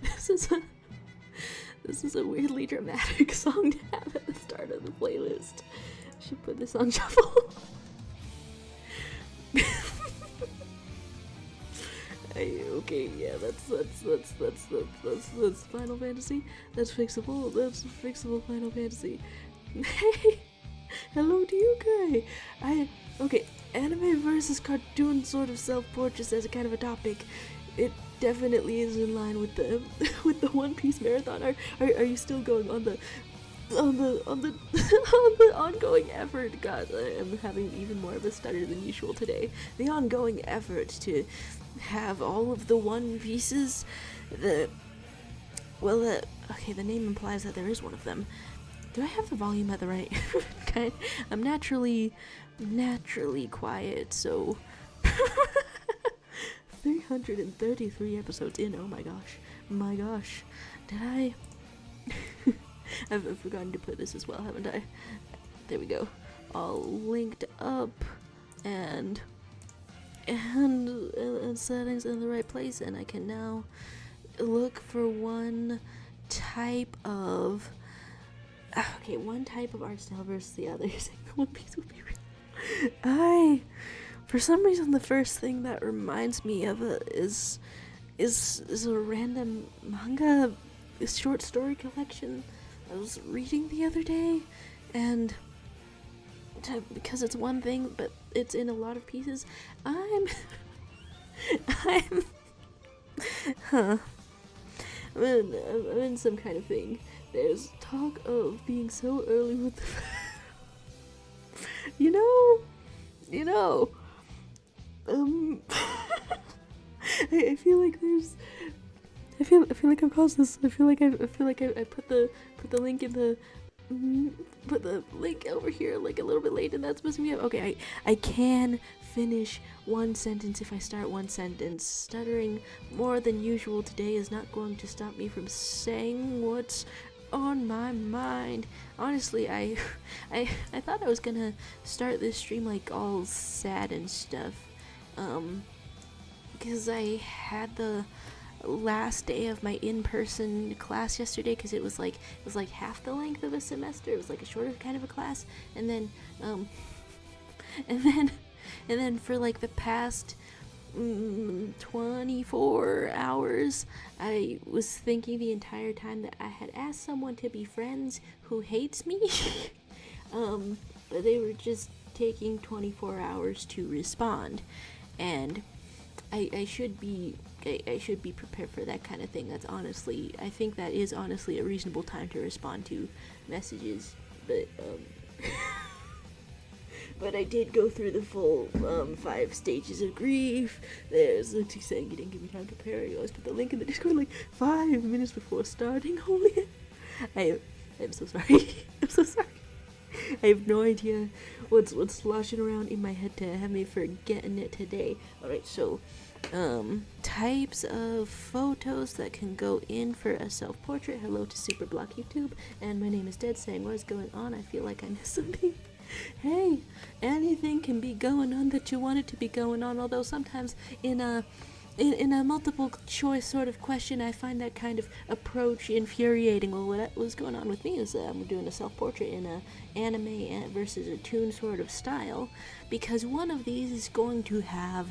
This is a this is a weirdly dramatic song to have at the start of the playlist. I should put this on shuffle. Okay, yeah, that's Final Fantasy. That's fixable. That's fixable Final Fantasy. Hey, hello to you, guy. Okay, anime versus cartoon sort of self-portraits as a kind of a topic. It definitely is in line with the with the One Piece marathon. Are you still going on the on the on the ongoing effort? God, I am having even more of a stutter than usual today. The ongoing effort to have all of the One Pieces. Okay, the name implies that there is one of them. Do I have the volume at the right? Okay, I'm naturally quiet, so 333 episodes in. Oh my gosh, did I? I've forgotten to put this as well, haven't I? There we go. All linked up and settings in the right place, and I can now look for one type of art style versus the other. One Piece would be real. For some reason, the first thing that reminds me of it is a random manga short story collection I was reading the other day, and because it's one thing but it's in a lot of pieces, I'm in some kind of thing. There's talk of being so early with the you know I feel like there's I feel like I've caused this. I feel like I put the link in the put the link over here like a little bit late, and that's messing me up. Okay, I can finish one sentence if I start one sentence. Stuttering more than usual today is not going to stop me from saying what's on my mind. Honestly, I thought I was gonna start this stream like all sad and stuff, because I had the last day of my in-person class yesterday, because it was like half the length of a semester. It was like a shorter kind of a class, and then and then for like the past 24 hours I was thinking the entire time that I had asked someone to be friends who hates me. But they were just taking 24 hours to respond, and I should be prepared for that kind of thing. I think that is honestly a reasonable time to respond to messages, but but I did go through the full 5 stages of grief. There's saying you didn't give me time to prepare. You always put the link in the Discord like 5 minutes before starting. Holy, I'm so sorry. I'm so sorry. I have no idea what's sloshing around in my head to have me forgetting it today. Alright, so types of photos that can go in for a self-portrait. Hello to Superblock YouTube, and my name is Dead, saying what is going on. I feel like I missed something. Hey, anything can be going on that you want it to be going on, although sometimes in a multiple choice sort of question, I find that kind of approach infuriating. Well, what was going on with me is I'm doing a self-portrait in a anime versus a toon sort of style, because one of these is going to have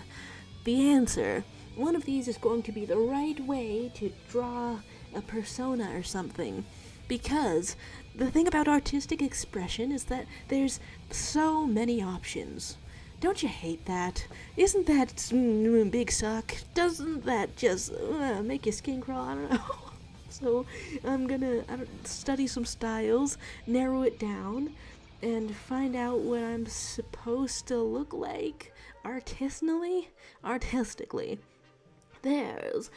the answer. One of these is going to be the right way to draw a persona or something, because the thing about artistic expression is that there's so many options. Don't you hate that? Isn't that big suck? Doesn't that just make your skin crawl? I don't know. So I'm gonna study some styles, narrow it down, and find out what I'm supposed to look like artistically. There's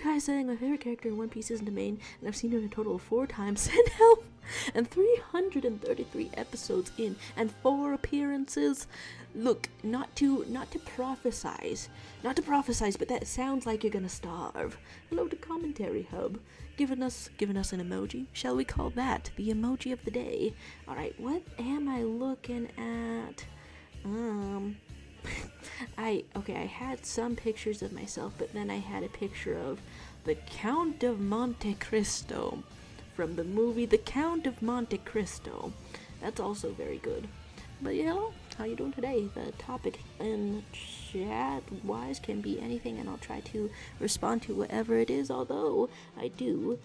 Kai saying my favorite character in One Piece is Domain, and I've seen him a total of 4 times. Send help! And 333 episodes in, and 4 appearances. Look, not to prophesize, but that sounds like you're gonna starve. Hello to Commentary Hub, giving us an emoji. Shall we call that the emoji of the day? All right, what am I looking at? I had some pictures of myself, but then I had a picture of the Count of Monte Cristo from the movie The Count of Monte Cristo. That's also very good. But how you doing today? The topic in chat wise can be anything, and I'll try to respond to whatever it is, although I do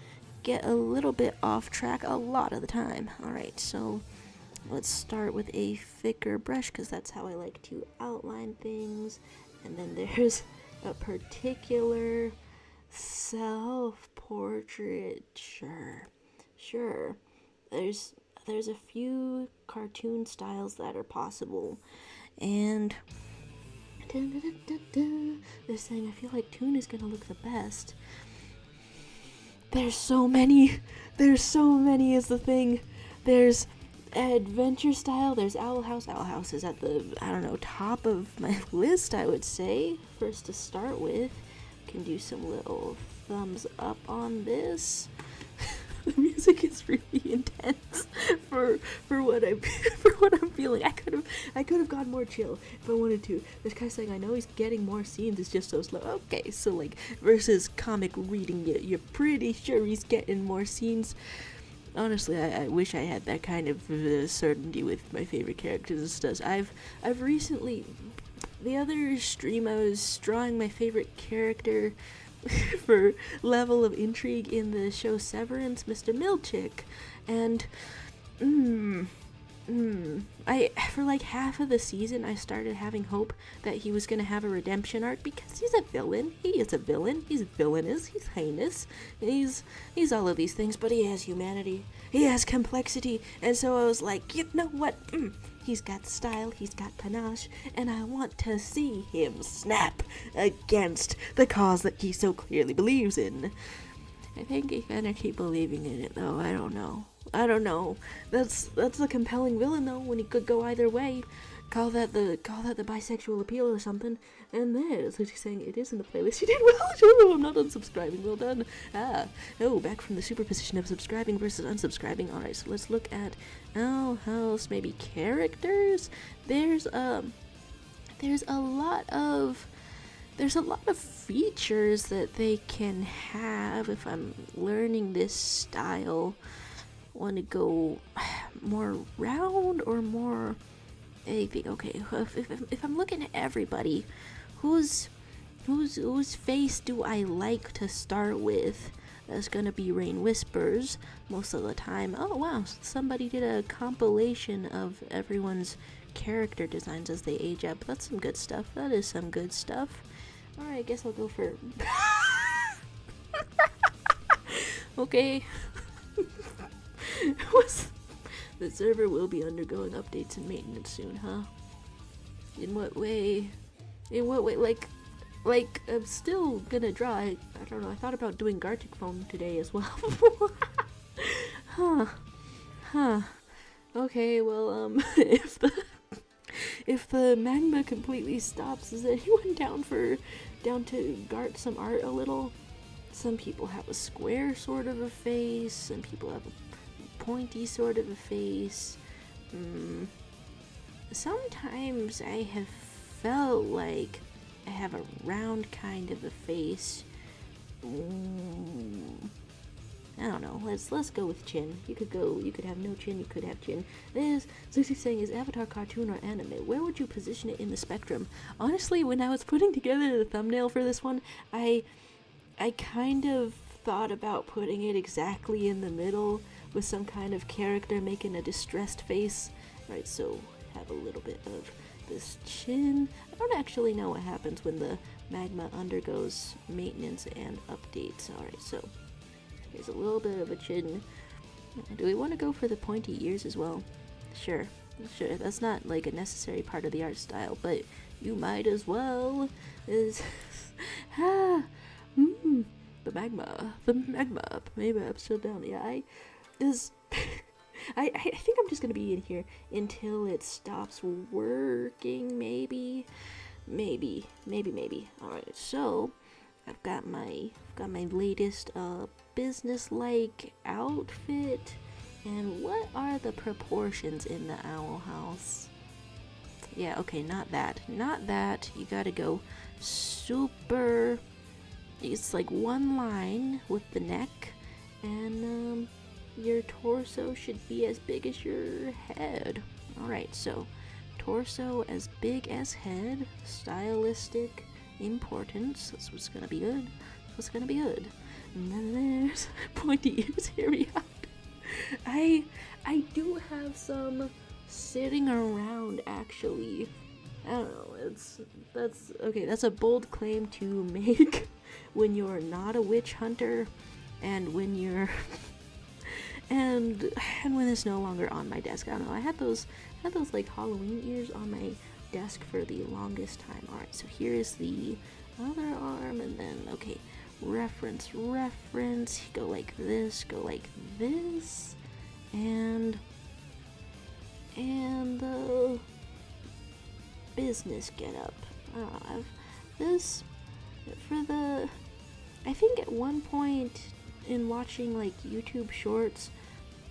get a little bit off track a lot of the time. Alright, so let's start with a thicker brush, because that's how I like to outline things. And then there's a particular self-portrait. Sure. There's a few cartoon styles that are possible. And they're saying I feel like Toon is gonna look the best. There's so many is the thing. There's adventure style, there's Owl House. Owl House is at the, top of my list, I would say. First to start with, can do some little thumbs up on this. The music is really intense for what I'm feeling. I could have gone more chill if I wanted to. This guy's saying I know he's getting more scenes, it's just so slow. Okay, so like versus comic reading, you're pretty sure he's getting more scenes. Honestly, I wish I had that kind of certainty with my favorite characters and stuff. I've recently, the other stream, I was drawing my favorite character for level of intrigue in the show Severance, Mr. Milchick, and for like half of the season I started having hope that he was gonna have a redemption arc, because he's a villain. He is a villain. He's villainous. He's heinous. He's all of these things, but he has humanity. He has complexity, and so I was like, you know what? He's got style, he's got panache, and I want to see him snap against the cause that he so clearly believes in. I think he's gonna keep believing in it, though. I don't know. That's a compelling villain, though, when he could go either way. Call that the bisexual appeal or something. And there's what he's saying. It is in the playlist. You did well. I'm not unsubscribing. Well done. Back from the superposition of subscribing versus unsubscribing. All right, so let's look at Owl House. Maybe characters. There's a lot of features that they can have. If I'm learning this style, want to go more round or more anything. Okay, if I'm looking at everybody, whose face do I like to start with? That's gonna be Rain Whispers most of the time. Oh wow, somebody did a compilation of everyone's character designs as they age up. That's some good stuff. That is some good stuff. Alright, I guess I'll go for okay. The server will be undergoing updates and maintenance soon, huh? In what way? Like I'm still gonna draw. I don't know. I thought about doing Gartic Phone today as well. Huh. Okay, well, if the magma completely stops, is anyone down to Gart some art a little? Some people have a square sort of a face, some people have a pointy sort of a face. Sometimes I have felt like I have a round kind of a face. I don't know. Let's go with chin. You could have no chin, you could have chin. Lucy's saying, is Avatar cartoon or anime? Where would you position it in the spectrum? Honestly, when I was putting together the thumbnail for this one, I kind of thought about putting it exactly in the middle with some kind of character making a distressed face. Right, so have a little bit of this chin. I don't actually know what happens when the magma undergoes maintenance and updates. Alright, so here's a little bit of a chin. Do we want to go for the pointy ears as well? Sure. That's not like a necessary part of the art style, but you might as well. The magma. Maybe I'm still down. Yeah, I think I'm just gonna be in here until it stops working. Maybe. Alright, so I've got my latest business-like outfit. And what are the proportions in the Owl House? Yeah, okay, not that. Not that. You gotta go super. It's like one line with the neck, and your torso should be as big as your head. Alright, so torso as big as head, stylistic importance. That's what's gonna be good. That's what's gonna be good. And then there's pointy ears. Hear me out. I do have some sitting around actually. I don't know. That's okay. That's a bold claim to make when you're not a witch hunter, and when you're and when it's no longer on my desk. I don't know. I had those like Halloween ears on my desk for the longest time. All right. So here is the other arm, and then okay, reference. Go like this. Go like this, and the business get up. I've this for the. I think at one point in watching like YouTube shorts,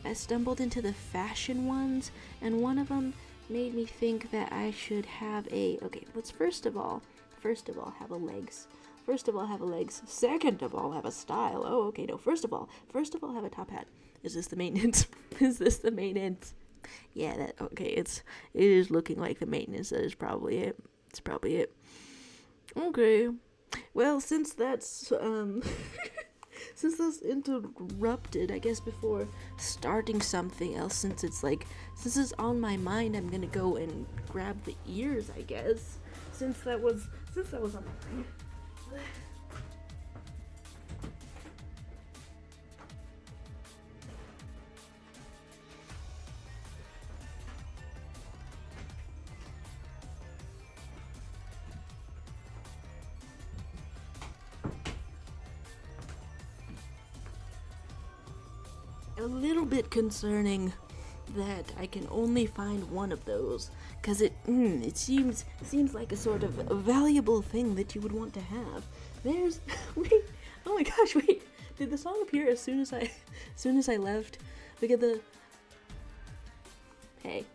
I stumbled into the fashion ones, and one of them made me think that I should have a. Okay, let's first of all have a legs. First of all, have a legs. Second of all, have a style. Oh, okay, no. First of all, have a top hat. Is this the maintenance? Is this the maintenance? Yeah, that okay. It is looking like the maintenance. That is probably it. It's probably it. Okay. Well, since that's since that's interrupted, I guess before starting something else, since it's on my mind, I'm gonna go and grab the ears. I guess since that was on my mind. A little bit concerning that I can only find one of those, because it seems like a sort of a valuable thing that you would want to have. There's wait, oh my gosh, wait, did the song appear as soon as I left? Look at the hey.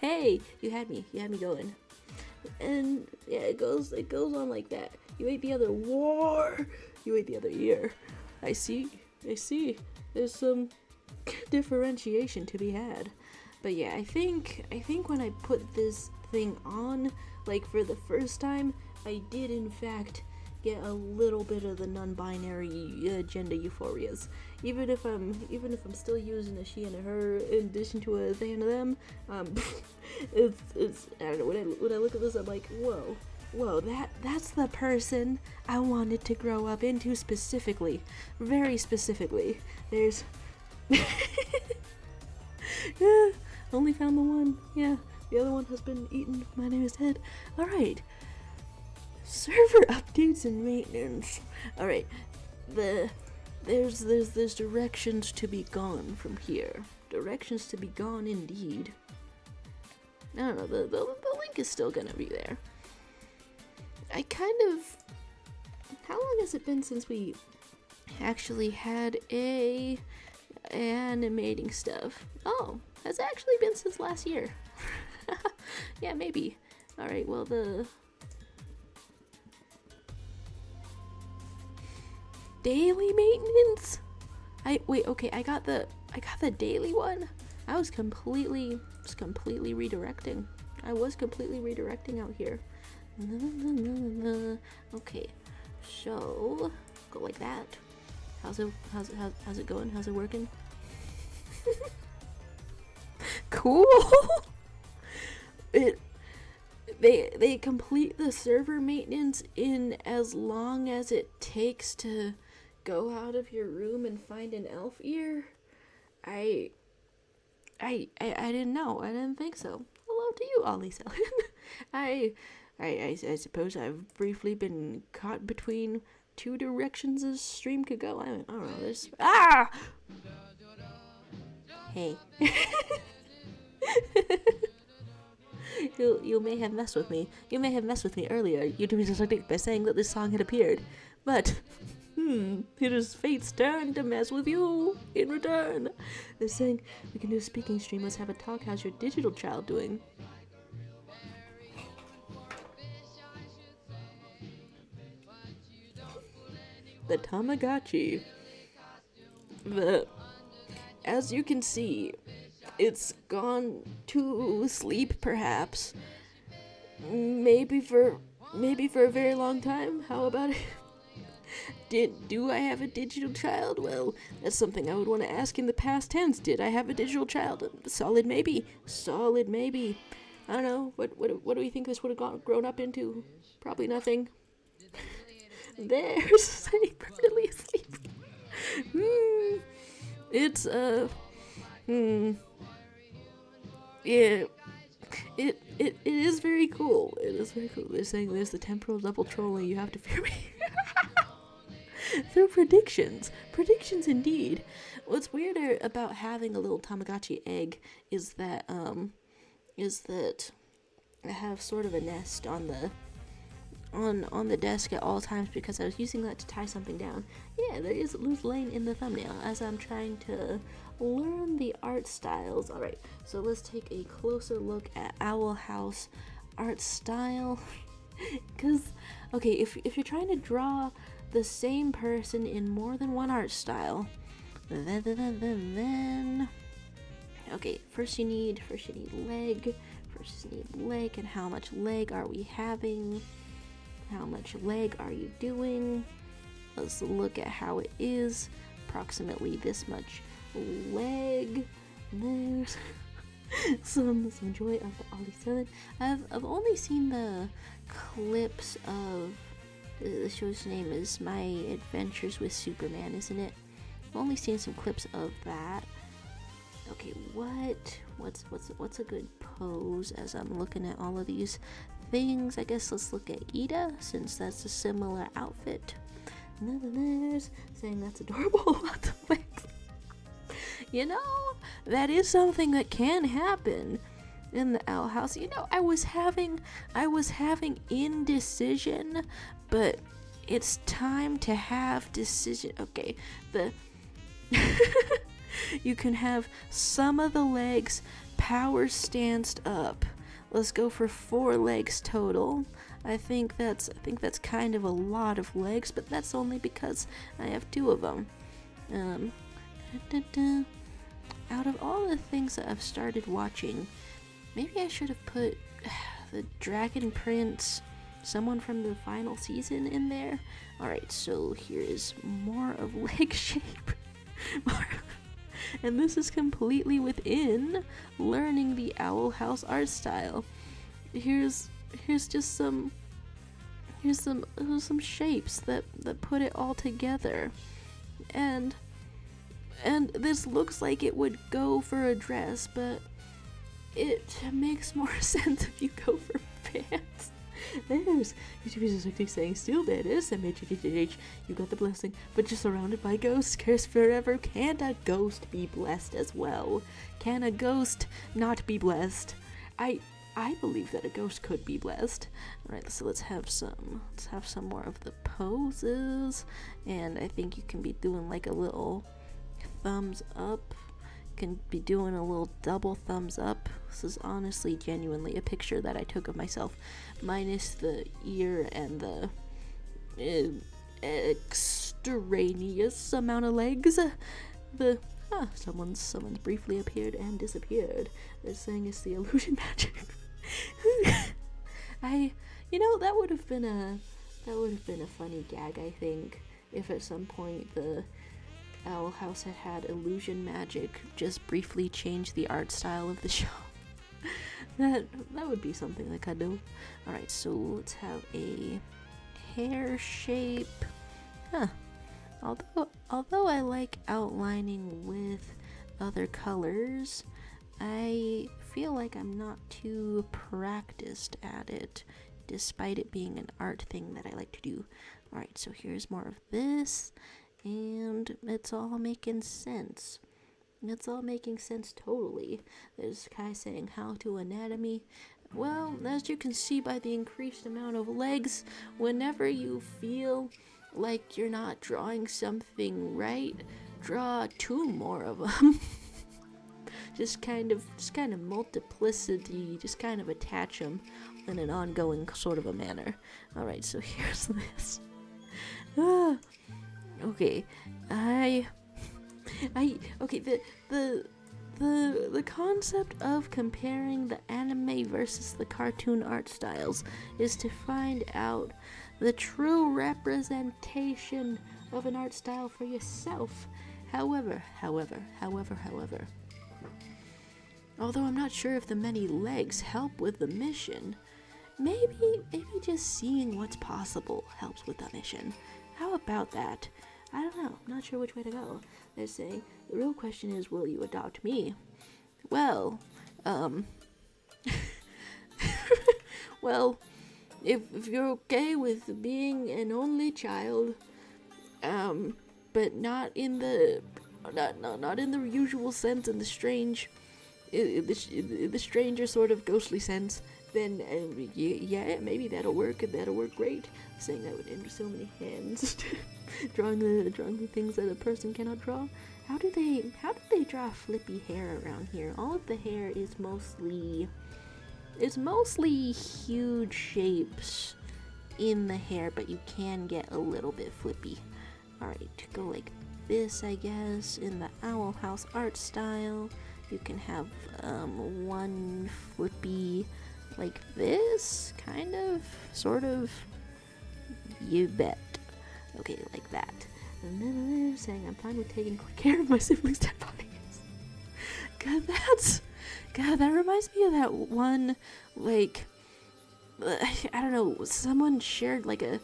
Hey, you had me going. And yeah, it goes on like that. You ate the other war. You ate the other ear. I see. There's some differentiation to be had. But yeah, I think when I put this thing on, like for the first time, I did in fact get a little bit of the non-binary gender euphorias. Even if I'm still using a she and a her in addition to a they and a them, it's I don't know, when I look at this, I'm like, whoa, that's the person I wanted to grow up into specifically. Very specifically. There's yeah, only found the one. Yeah, the other one has been eaten. My name is Ted. Alright. Server updates and maintenance. Alright. There's directions to be gone from here. Directions to be gone indeed. I don't know, the link is still gonna be there. I kind of... How long has it been since we actually had a animating stuff? Oh, has it actually been since last year? Yeah, maybe. Alright, well the... Daily maintenance? Wait, okay, I got the daily one. I was completely redirecting. I was completely redirecting out here. Okay, so go like that. How's it going? How's it working? Cool. They complete the server maintenance in as long as it takes to go out of your room and find an elf ear. I didn't know. I didn't think so. Hello to you, Ollie Selin. I suppose I've briefly been caught between two directions a stream could go. I don't know. There's Hey. You may have messed with me. You may have messed with me earlier. You doing something by saying that this song had appeared, but It is fate's turn to mess with you in return. They're saying we can do a speaking stream. Let's have a talk. How's your digital child doing? The Tamagotchi. As you can see, it's gone to sleep, perhaps. Maybe for a very long time. How about it? Do I have a digital child? Well, that's something I would want to ask in the past tense. Did I have a digital child? Solid maybe. Solid maybe. I don't know. What do we think this would have grown up into? Probably nothing. There's saying permanently asleep. It's yeah. It is very cool. It is very cool. They're saying there's the temporal double trolling. You have to fear me. Through predictions. Predictions indeed. What's weirder about having a little Tamagotchi egg is that I have sort of a nest on the desk at all times because I was using that to tie something down. Yeah, there is Luz Lane in the thumbnail as I'm trying to learn the art styles. Alright, so let's take a closer look at Owl House art style. Because, okay, if you're trying to draw the same person in more than one art style, then okay, first you need leg. First you need leg, and how much leg are we having? How much leg are you doing? Let's look at how it is. Approximately this much leg. There's some joy of the Ollie 7. I've only seen the clips of the show's name is My Adventures with Superman, isn't it? I've only seen some clips of that. Okay, what's a good pose as I'm looking at all of these things? I guess let's look at Ida, since that's a similar outfit. And then there's saying that's adorable. Lots of legs. You know, that is something that can happen in the Owl House. You know, I was having indecision, but it's time to have decision. Okay, you can have some of the legs power stanced up. Let's go for 4 legs total. I think that's kind of a lot of legs, but that's only because I have 2 of them. Out of all the things that I've started watching, maybe I should have put the Dragon Prince, someone from the final season, in there. Alright, so here is more of leg shape. And this is completely within learning the Owl House art style. Here's just some shapes that put it all together. And this looks like it would go for a dress, but it makes more sense if you go for pants. There's YouTubers saying still dead is SMHHH. You got the blessing, but you're surrounded by ghosts. Cursed forever. Can't a ghost be blessed as well? Can a ghost not be blessed? I believe that a ghost could be blessed. Alright, so let's have some more of the poses. And I think you can be doing like a little thumbs up. Can be doing a little double thumbs up. This is honestly genuinely a picture that I took of myself, minus the ear and the extraneous amount of legs. Someone's briefly appeared and disappeared. They're saying it's the illusion magic. That would have been a funny gag, I think, if at some point the Owl House had illusion magic just briefly change the art style of the show. that would be something like I do. Alright, so let's have a hair shape. Although I like outlining with other colors, I feel like I'm not too practiced at it, despite it being an art thing that I like to do. Alright, so here's more of this. And it's all making sense. It's all making sense totally. There's Kai saying how to anatomy. Well, as you can see by the increased amount of legs, whenever you feel like you're not drawing something right, draw 2 more of them. just kind of multiplicity, just kind of attach them in an ongoing sort of a manner. All right, so here's this. Okay, okay, the concept of comparing the anime versus the cartoon art styles is to find out the true representation of an art style for yourself. However, although I'm not sure if the many legs help with the mission, maybe just seeing what's possible helps with the mission. How about that? I don't know. I'm not sure which way to go. They're saying, the real question is, will you adopt me? Well, well, if you're okay with being an only child, but not in the usual sense, in the strange, the stranger sort of ghostly sense, then yeah, maybe that'll work. That'll work great. Saying that would end so many hands. drawing the things that a person cannot draw. How do they draw flippy hair around here? All of the hair is mostly huge shapes in the hair, but you can get a little bit flippy. Alright, go like this, I guess, in the Owl House art style. You can have one flippy like this, kind of, sort of. You bet. Okay, like that. And then I'm saying I'm fine with taking care of my siblings' dead bodies. God, that reminds me of that one, like, I don't know, someone shared like a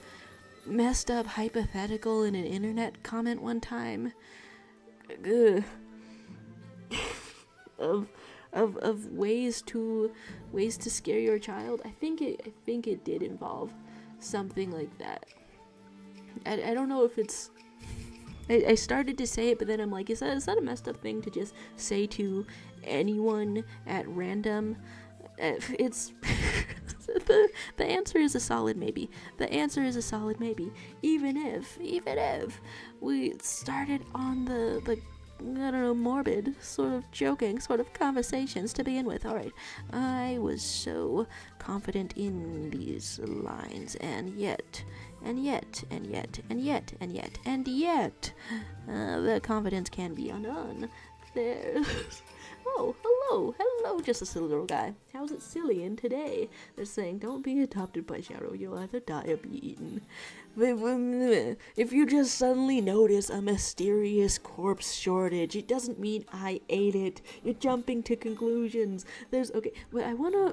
messed up hypothetical in an internet comment one time. Ugh. of ways to scare your child. I think it did involve something like that. I don't know if it's. I started to say it, but then I'm like, is that a messed up thing to just say to anyone at random? It's the answer is a solid maybe. The answer is a solid maybe. Even if we started on the I don't know, morbid, sort of joking, sort of conversations to begin with. Alright, I was so confident in these lines, and yet, the confidence can be undone. There's... Oh, hello, just a silly little guy. How's it silly in today? They're saying, don't be adopted by Shadow, you'll either die or be eaten. If you just suddenly notice a mysterious corpse shortage, it doesn't mean I ate it. You're jumping to conclusions. Okay, but I wanna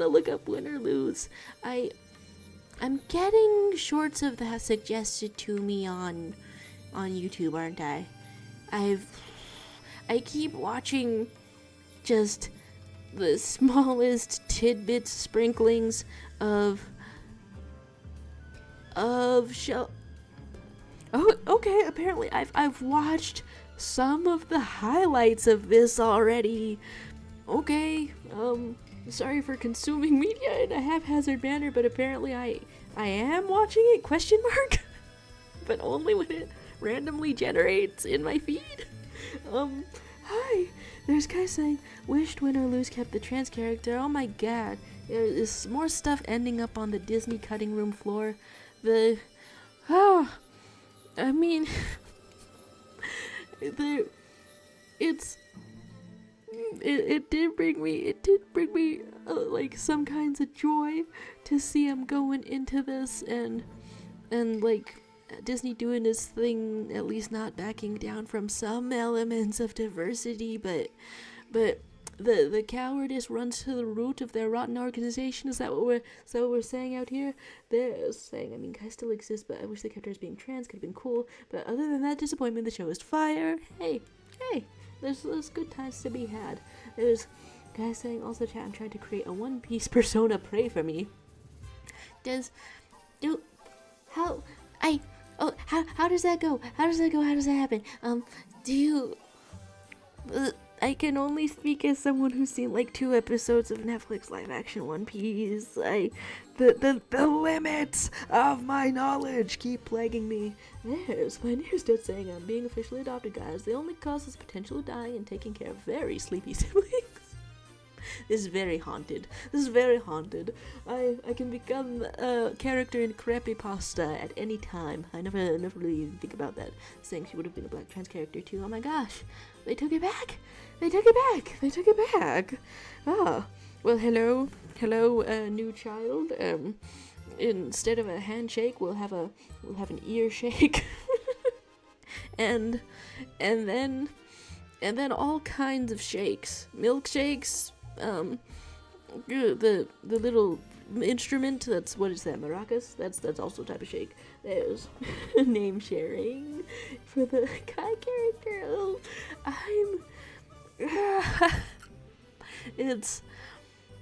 look up Win or Lose. I'm getting shorts of that suggested to me on YouTube, aren't I? I keep watching just the smallest tidbits, sprinklings of show. Oh, okay. Apparently, I've watched some of the highlights of this already. Okay. Sorry for consuming media in a haphazard manner, but apparently I am watching it? Question mark. But only when it randomly generates in my feed. Hi. There's guys saying, wished Win or Lose kept the trans character. Oh my god. There's more stuff ending up on the Disney cutting room floor. I mean, it did bring me like some kinds of joy to see him going into this and like Disney doing his thing, at least not backing down from some elements of diversity, but the cowardice runs to the root of their rotten organization. Is that what we're saying out here? They're saying, I mean, guys still exist, but I wish the characters being trans could have been cool. But other than that disappointment, the show is fire. Hey, there's good times to be had. There's guys saying, also chat, I'm trying to create a One Piece persona. Pray for me. How does that go? How does that happen? I can only speak as someone who's seen like 2 episodes of Netflix live action One Piece. The limits of my knowledge keep plaguing me. There's my news note saying I'm being officially adopted, guys. The only cause is potential to die and taking care of very sleepy siblings. This is very haunted. This is very haunted. I can become a character in creepypasta at any time. I never really even think about that. Saying she would have been a black trans character too. Oh my gosh. They took it back. They took it back. They took it back. Ah. Well, hello, new child. Instead of a handshake, we'll have an ear shake. and then all kinds of shakes. Milkshakes, the little instrument, that's, what is that, maracas? That's also a type of shake. There's name sharing for the guy character. Oh,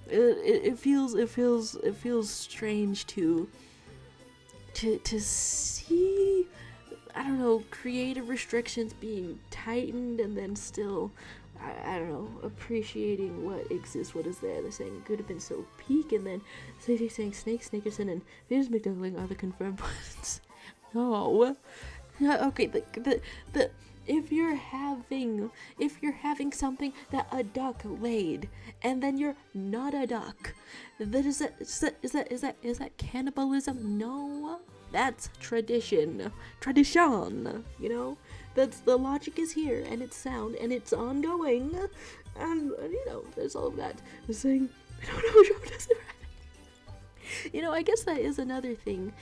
it feels strange to see, I don't know, creative restrictions being tightened and then still, I don't know, appreciating what exists, what is there. They're saying it could have been so peak, and then saying Snake, Snakerson, and Fizz McDuckling are the confirmed ones. No. Okay, the if you're having something that a duck laid, and then you're not a duck, is that cannibalism? No. That's tradition, you know? That's, the logic is here, and it's sound, and it's ongoing, and you know, there's all of that. The saying, I don't know, Joe does it right. You know, I guess that is another thing.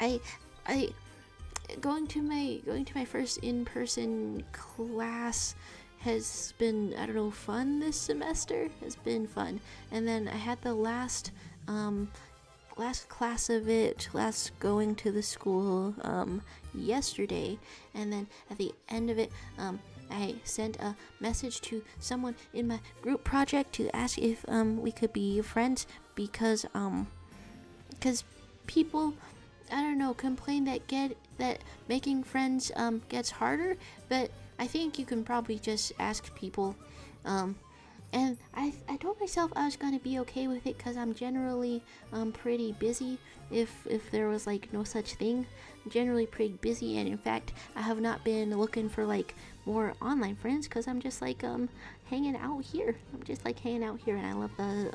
I going to my first in-person class has been, I don't know, fun this semester. Has been fun. And then I had the last class of it, last going to the school yesterday, and then at the end of it I sent a message to someone in my group project to ask if we could be friends, because people, I don't know, complain that making friends gets harder, but I think you can probably just ask people. And I told myself I was gonna be okay with it, because I'm generally pretty busy. If there was like no such thing, I'm generally pretty busy, and in fact I have not been looking for like more online friends, because I'm just like hanging out here. And I love the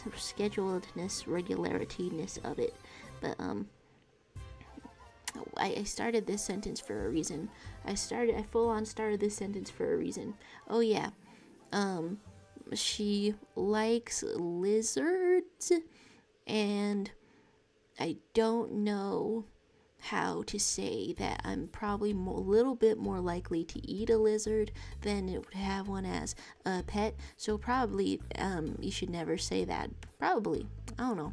sort of scheduledness, regularityness of it. But I started this sentence for a reason. I full on started this sentence for a reason. Oh yeah. She likes lizards, and I don't know how to say that I'm probably a little bit more likely to eat a lizard than it would have one as a pet. So probably, you should never say that. Probably. I don't know.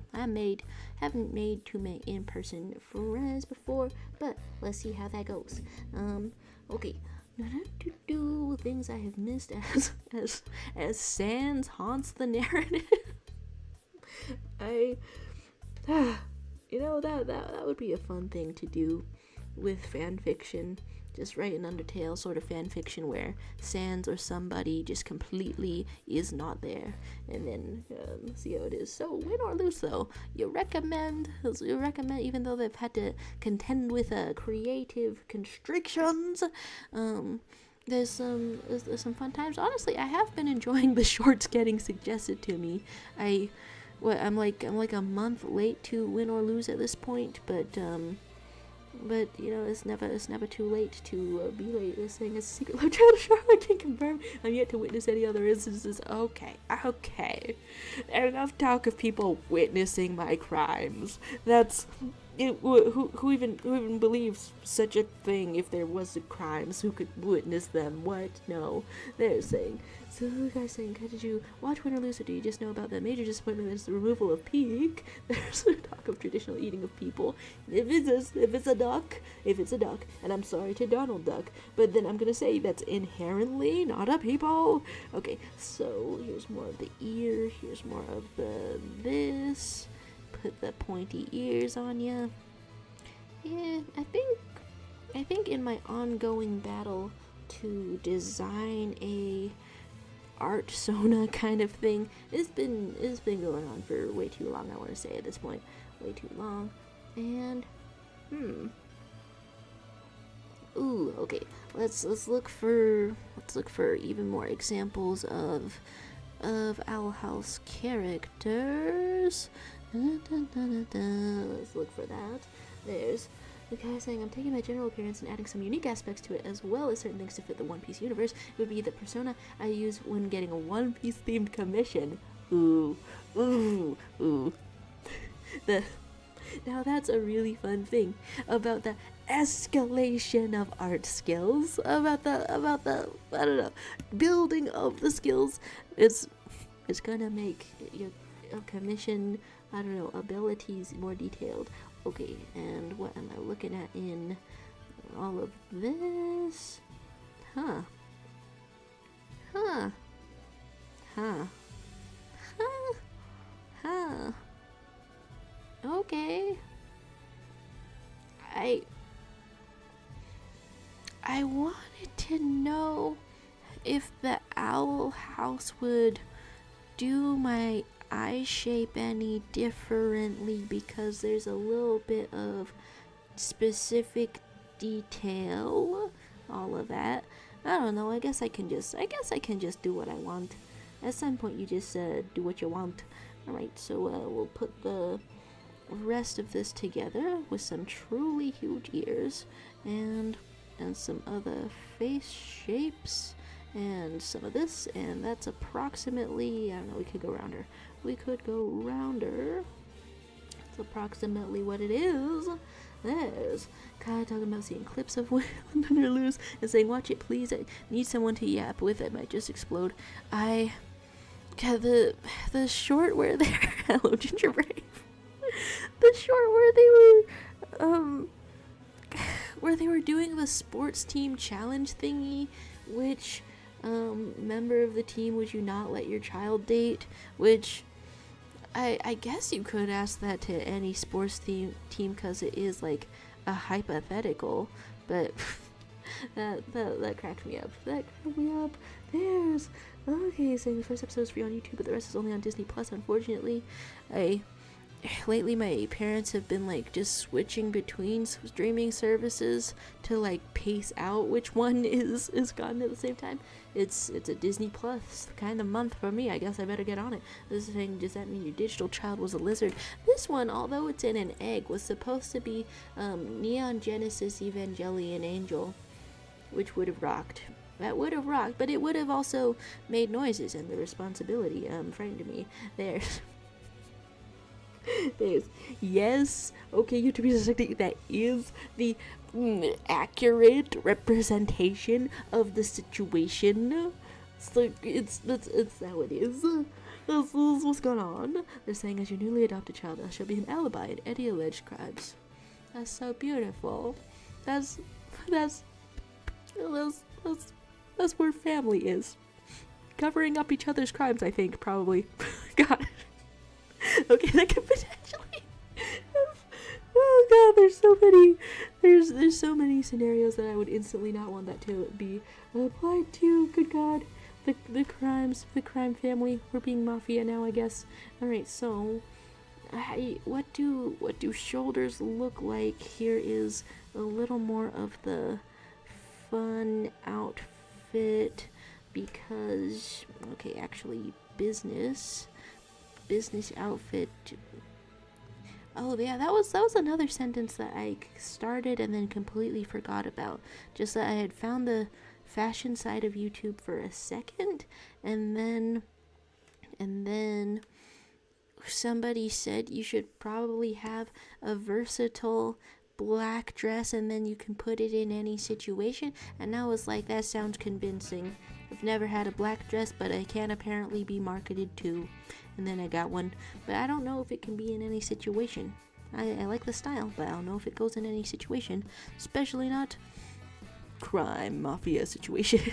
Haven't made too many in-person friends before, but let's see how that goes. Okay. Things I have missed as Sans haunts the narrative. You know, that would be a fun thing to do with fan fiction. Just write an Undertale sort of fan fiction where Sans or somebody just completely is not there, and then see how it is. So win or lose, though, you recommend, even though they've had to contend with creative constrictions. There's some fun times. Honestly, I have been enjoying the shorts getting suggested to me. I'm like a month late to win or lose at this point, but you know, it's never too late to be late. This thing is a secret love child of Charlotte. I can confirm I'm yet to witness any other instances. Okay. Enough talk of people witnessing my crimes. That's it. Who even believes such a thing? If there was a crimes, who could witness them? What? No. They're saying. So the guy's saying, how did you watch Win or Lose, or do you just know about the major disappointment that's the removal of Peak? There's a talk of traditional eating of people. If it's a duck, and I'm sorry to Donald Duck, but then I'm gonna say that's inherently not a people. Okay, so here's more of the ear, here's more of this. Put the pointy ears on ya. Yeah, I think in my ongoing battle to design a art sona kind of thing. It's been going on for way too long, I want to say at this point. Way too long. And ooh, okay. Let's look for even more examples of Owl House characters. Let's look for that. There's the guy saying, I'm taking my general appearance and adding some unique aspects to it, as well as certain things to fit the One Piece universe. It would be the persona I use when getting a One Piece themed commission. Ooh, ooh, ooh. Now that's a really fun thing about the escalation of art skills, about the I don't know, building of the skills. It's gonna make your commission, I don't know, abilities more detailed. Okay, and what am I looking at in all of this? Huh. Okay. I wanted to know if the Owl House would do my eye shape any differently, because there's a little bit of specific detail, all of that. I don't know, I guess I can just do what I want. At some point you just do what you want. Alright, so we'll put the rest of this together with some truly huge ears and some other face shapes and some of this, and that's approximately, I don't know, we could go rounder. That's approximately what it is. There's Kai talking about seeing clips of women under loose and saying, watch it please, I need someone to yap with, I might just explode. The short where they're hello Ginger Brave. The short where they were doing the sports team challenge thingy, which member of the team would you not let your child date, which I guess you could ask that to any sports team because it is like a hypothetical, but that cracked me up. There's okay, saying the first episode is free on YouTube, but the rest is only on Disney Plus. Unfortunately, lately my parents have been like just switching between streaming services to like pace out which one is gone at the same time. It's a Disney Plus kind of month for me. I guess I better get on it. This thing, does that mean your digital child was a lizard? This one, although it's in an egg, was supposed to be Neon Genesis Evangelion Angel, which would have rocked. That would have rocked, but it would have also made noises, and the responsibility frightened me. There's yes, okay, YouTube users, that is the accurate representation of the situation. So it's how it is. This is what's going on. They're saying, as your newly adopted child, there shall be an alibi in any alleged crimes. That's so beautiful. That's where family is. Covering up each other's crimes, I think, probably. God. Okay, that could potentially oh god, there's so many scenarios that I would instantly not want that to be applied to. Good god. The crime family. We're being mafia now, I guess. Alright, so what do shoulders look like? Here is a little more of the fun outfit, because okay, actually business outfit. Oh yeah, that was another sentence that I started and then completely forgot about. Just that I had found the fashion side of YouTube for a second, and then somebody said you should probably have a versatile black dress and then you can put it in any situation, and I was like, that sounds convincing. I've never had a black dress, but it can apparently be marketed too. And then I got one, but I don't know if it can be in any situation. I like the style, but I don't know if it goes in any situation, especially not crime mafia situations.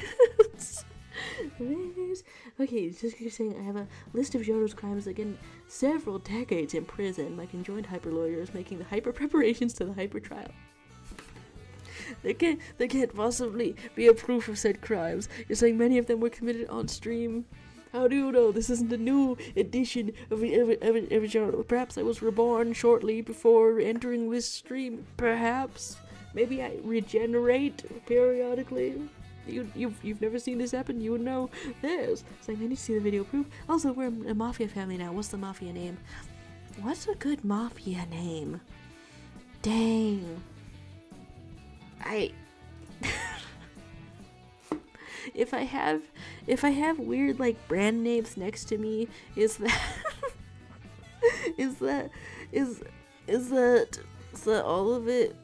Okay, just keep saying, I have a list of Jojo's crimes that get several decades in prison, like conjoined hyper lawyers making the hyper preparations to the hyper trial. There can't possibly be a proof of said crimes. You're saying many of them were committed on stream. How do you know this isn't a new edition of every genre? Perhaps I was reborn shortly before entering this stream. Perhaps. Maybe I regenerate periodically. You've never seen this happen. You would know. There's. It's like I need to see the video proof. Also, we're a mafia family now. What's the mafia name? What's a good mafia name? Dang. If I have weird like brand names next to me, is that all of it?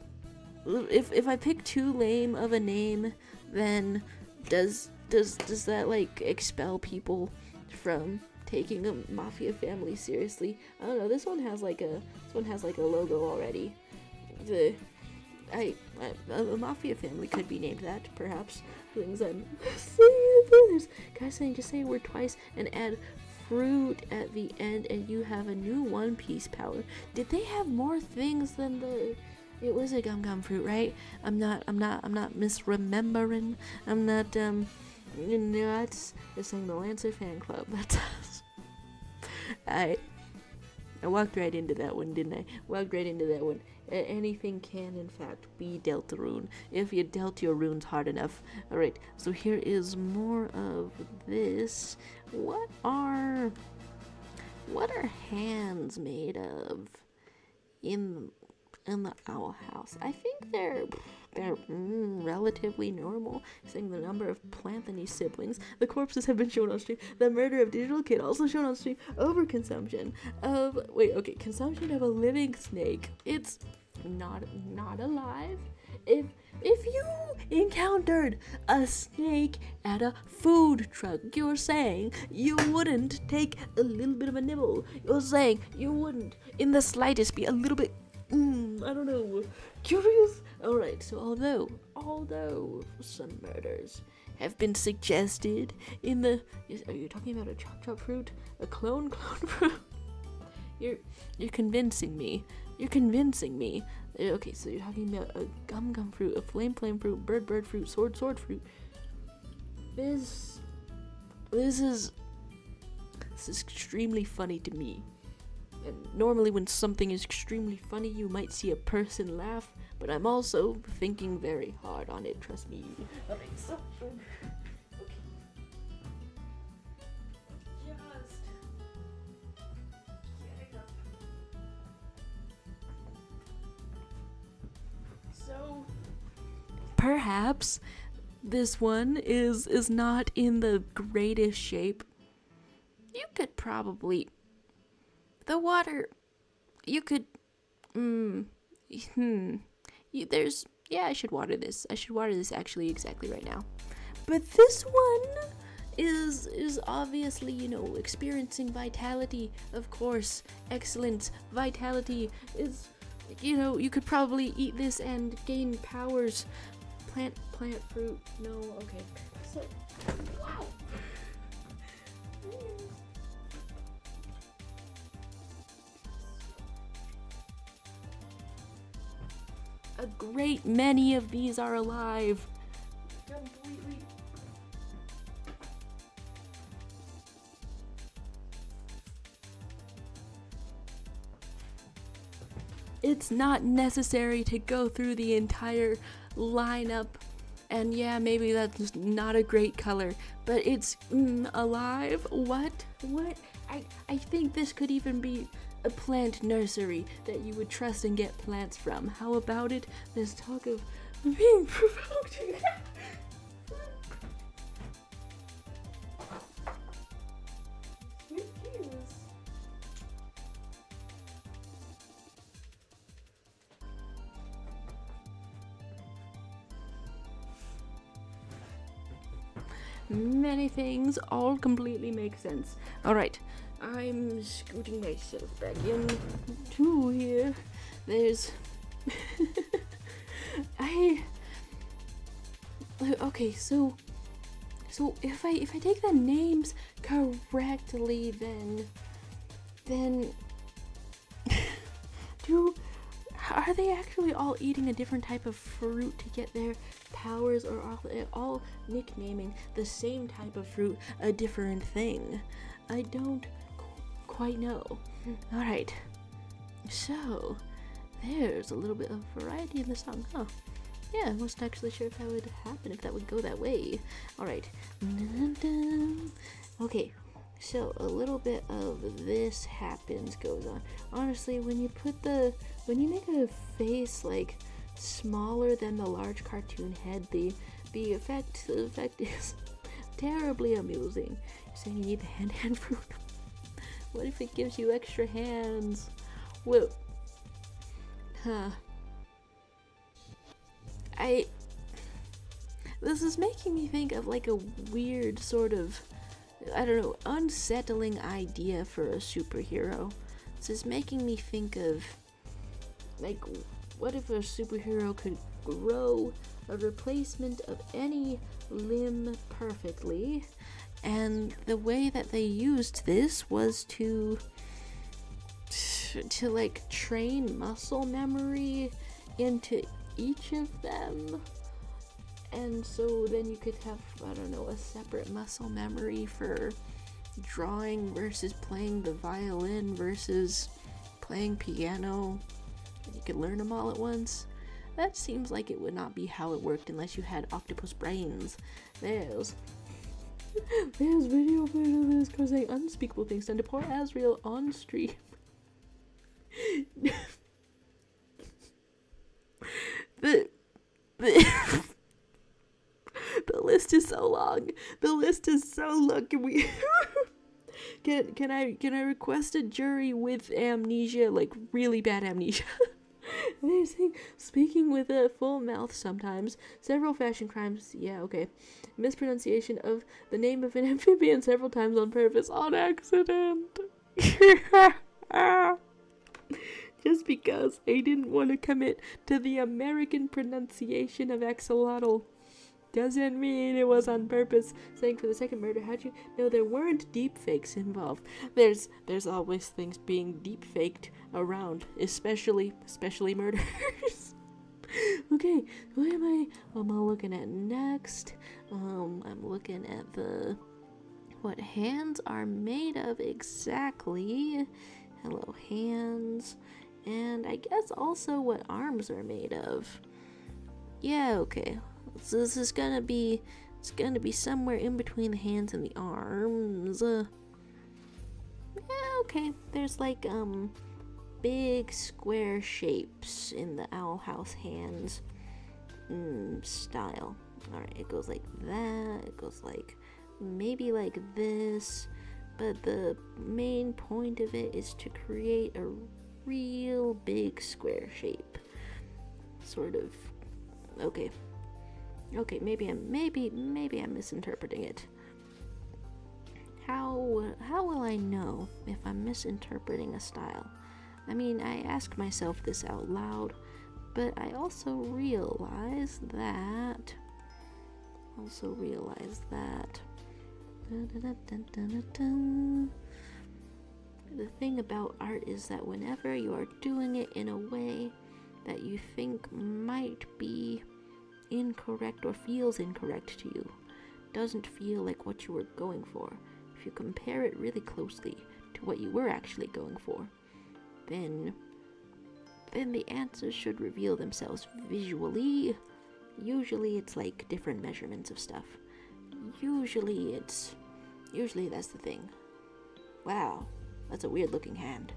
If I pick too lame of a name, then does that like expel people from taking a mafia family seriously? I don't know. This one has like a logo already. A mafia family could be named that, perhaps. Things I'm saying. There's guys saying just say a word twice and add fruit at the end, and you have a new One Piece power. Did they have more things than the? It was a gum fruit, right? I'm not misremembering. I'm not nuts. They're saying the Lancer fan club. That's us. I walked right into that one, didn't I? Walked right into that one. Anything can, in fact, be dealt a rune, if you dealt your runes hard enough. Alright, so here is more of this. What are hands made of in the owl house? I think they're relatively normal, seeing the number of Planthony siblings. The corpses have been shown on stream. The murder of Digital Kid also shown on stream. Overconsumption of consumption of a living snake. It's not alive. If you encountered a snake at a food truck, you're saying you wouldn't take a little bit of a nibble. You're saying you wouldn't in the slightest be a little bit I don't know, curious. Alright, so although some murders have been suggested in the... Are you talking about a chop fruit? A clone fruit? You're convincing me. Okay, so you're talking about a gum fruit, a flame fruit, bird fruit, sword fruit. This is extremely funny to me. And normally when something is extremely funny, you might see a person laugh, but I'm also thinking very hard on it, trust me. Okay, so... Okay. Just... getting up. So... perhaps this one is not in the greatest shape. You could probably... The water, you could, I should water this. I should water this actually exactly right now. But this one is obviously, experiencing vitality, of course. Excellent vitality is, you could probably eat this and gain powers. Plant fruit, no, okay. So, wow. A great many of these are alive. Completely. It's not necessary to go through the entire lineup. And yeah, maybe that's not a great color, but it's alive. What? I think this could even be a plant nursery that you would trust and get plants from. How about it? There's talk of being provoked. Many things all completely make sense. Alright, I'm scooting myself back in to here. There's... Okay, so if I take the names correctly, then are they actually all eating a different type of fruit to get their powers, or are they all nicknaming the same type of fruit a different thing? I don't quite know. Alright, so there's a little bit of variety in the song, huh? Yeah, I wasn't actually sure if that would happen, if that would go that way. Alright. Okay, so a little bit of this goes on. Honestly, when you make a face like smaller than the large cartoon head, the effect is terribly amusing. You're saying you need the hand fruit. What if it gives you extra hands? Whoa. Huh. This is making me think of like a weird sort of, I don't know, unsettling idea for a superhero. This is making me think of, like, what if a superhero could grow a replacement of any limb perfectly, and the way that they used this was to like train muscle memory into each of them, and so then you could have, I don't know, a separate muscle memory for drawing versus playing the violin versus playing piano, and you could learn them all at once. That seems like it would not be how it worked unless you had octopus brains. There's video footage of this causing unspeakable things done to poor Asriel on stream. The list is so long. The list is so long. Can we can I request a jury with amnesia, like really bad amnesia? They're saying, speaking with a full mouth sometimes, several fashion crimes, yeah, okay, mispronunciation of the name of an amphibian several times on purpose, on accident. Just because I didn't want to commit to the American pronunciation of axolotl doesn't mean it was on purpose. Saying for the second murder, how'd you know there weren't deep fakes involved? There's always things being deep faked around, especially murders. Okay, who am I looking at next? I'm looking at what hands are made of exactly. Hello, hands. And I guess also what arms are made of. Yeah, okay. So this is gonna be somewhere in between the hands and the arms. Yeah, okay. There's like big square shapes in the Owl House hands style. Alright, it goes like that, it goes like maybe like this, but the main point of it is to create a real big square shape. Sort of. Okay, maybe I'm misinterpreting it. How will I know if I'm misinterpreting a style? I mean, I ask myself this out loud, but I also realize that the thing about art is that whenever you are doing it in a way that you think might be incorrect or feels incorrect to you, doesn't feel like what you were going for, if you compare it really closely to what you were actually going for, then the answers should reveal themselves visually. Usually it's like different measurements of stuff. Usually that's the thing. Wow, that's a weird looking hand.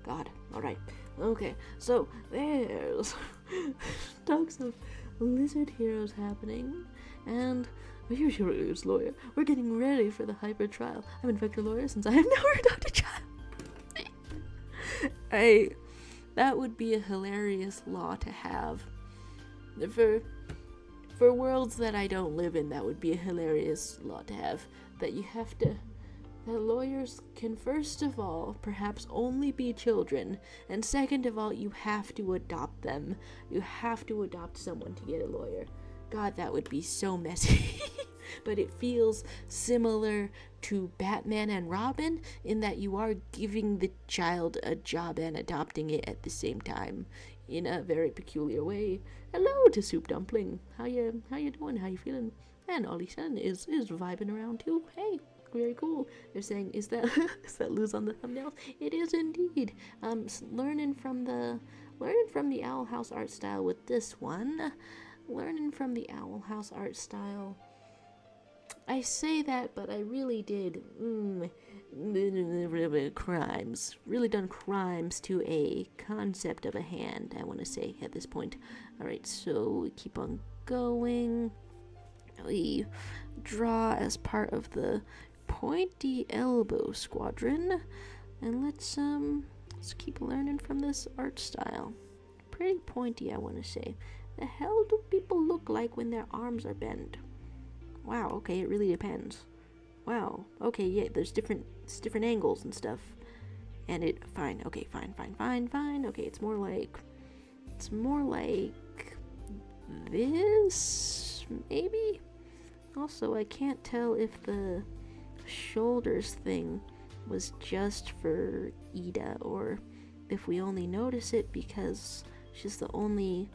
God, alright. Okay, so there's talks of lizard heroes happening, and a huge hero's lawyer. We're getting ready for the hyper trial. I'm in fact a lawyer since I have never adopted a child. That would be a hilarious law to have. For worlds that I don't live in, that would be a hilarious law to have. That lawyers can first of all perhaps only be children, and second of all you have to adopt them. You have to adopt someone to get a lawyer. God, that would be so messy. But it feels similar to Batman and Robin in that you are giving the child a job and adopting it at the same time in a very peculiar way. Hello to Soup Dumpling. How you doing? How you feeling? And Ollie Sen is vibing around too. Hey, very cool. They're saying, is that is that Luz on the thumbnails? It is indeed. Learning from the Owl House art style with this one. Learning from the Owl House art style. I say that, but I really did crimes. Really done crimes to a concept of a hand, I want to say, at this point. Alright, so we keep on going. We draw as part of the Pointy Elbow Squadron. And let's keep learning from this art style. Pretty pointy, I want to say. The hell do people look like when their arms are bent? Wow, okay, it really depends. Wow, okay, yeah, there's different angles and stuff. And fine, okay, fine. Okay, it's more like this, maybe? Also, I can't tell if the shoulders thing was just for Ida, or if we only notice it because she's the only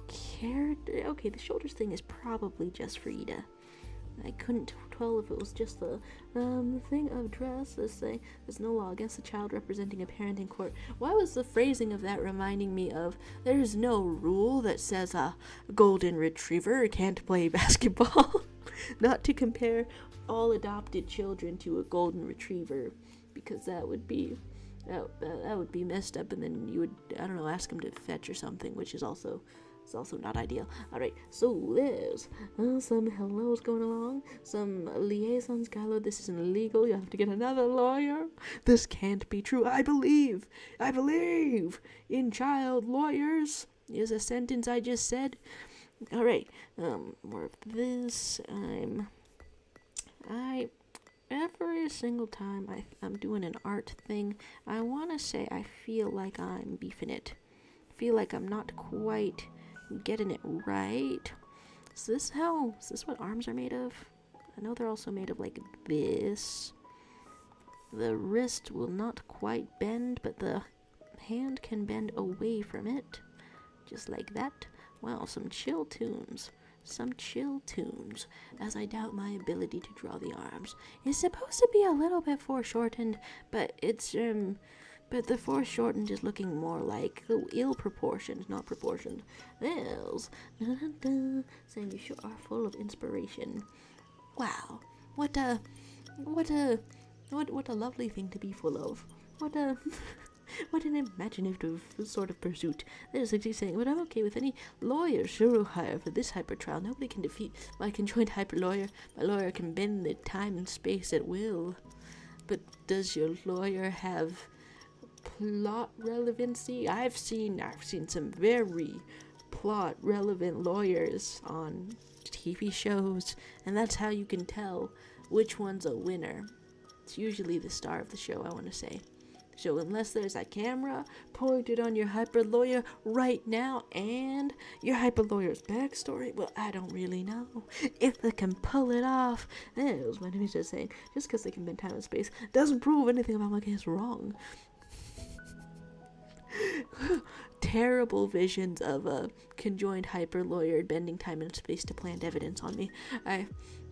character. Okay, the shoulders thing is probably just for Ida. I couldn't tell if it was just the thing of dress. Let's say there's no law against a child representing a parent in court. Why was the phrasing of that reminding me of there's no rule that says a golden retriever can't play basketball? Not to compare all adopted children to a golden retriever, because that would be messed up, and then you would, I don't know, ask them to fetch or something, which is also not ideal. Alright, so there's some hellos going along, some liaisons. Kylo, this isn't illegal, you have to get another lawyer. This can't be true. I believe in child lawyers is a sentence I just said. Alright, more of this. Every single time I'm doing an art thing, I want to say I feel like I'm beefing it. I feel like I'm not quite getting it right. Is this what arms are made of? I know they're also made of like this. The wrist will not quite bend, but the hand can bend away from it. Just like that. Wow, some chill tunes, as I doubt my ability to draw the arms. It's supposed to be a little bit foreshortened, but but the foreshortened is looking more like ill-proportioned, not proportioned. There's saying you sure are full of inspiration. Wow, what a lovely thing to be full of. What an imaginative sort of pursuit. There's like saying, but I'm okay with any lawyer Shuru hire for this hyper trial. Nobody can defeat my conjoined hyper lawyer. My lawyer can bend the time and space at will. But does your lawyer have plot relevancy? I've seen some very plot relevant lawyers on TV shows, and that's how you can tell which one's a winner. It's usually the star of the show, I want to say. So unless there's a camera pointed on your hyper lawyer right now and your hyper lawyer's backstory, well, I don't really know if they can pull it off. That was my name just saying, just because they can bend time and space doesn't prove anything about my case wrong. Terrible visions of a conjoined hyper lawyer bending time and space to plant evidence on me.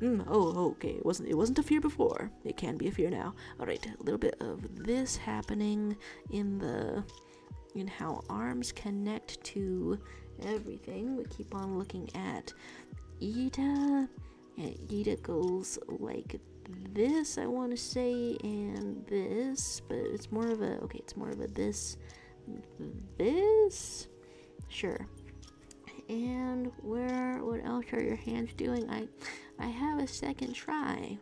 Okay, it wasn't a fear before. It can be a fear now. Alright, a little bit of this happening in how arms connect to everything. We keep on looking at Ida. And Ida goes like this, I want to say, and this, but it's more of a this, sure. And what else are your hands doing? I have a second try.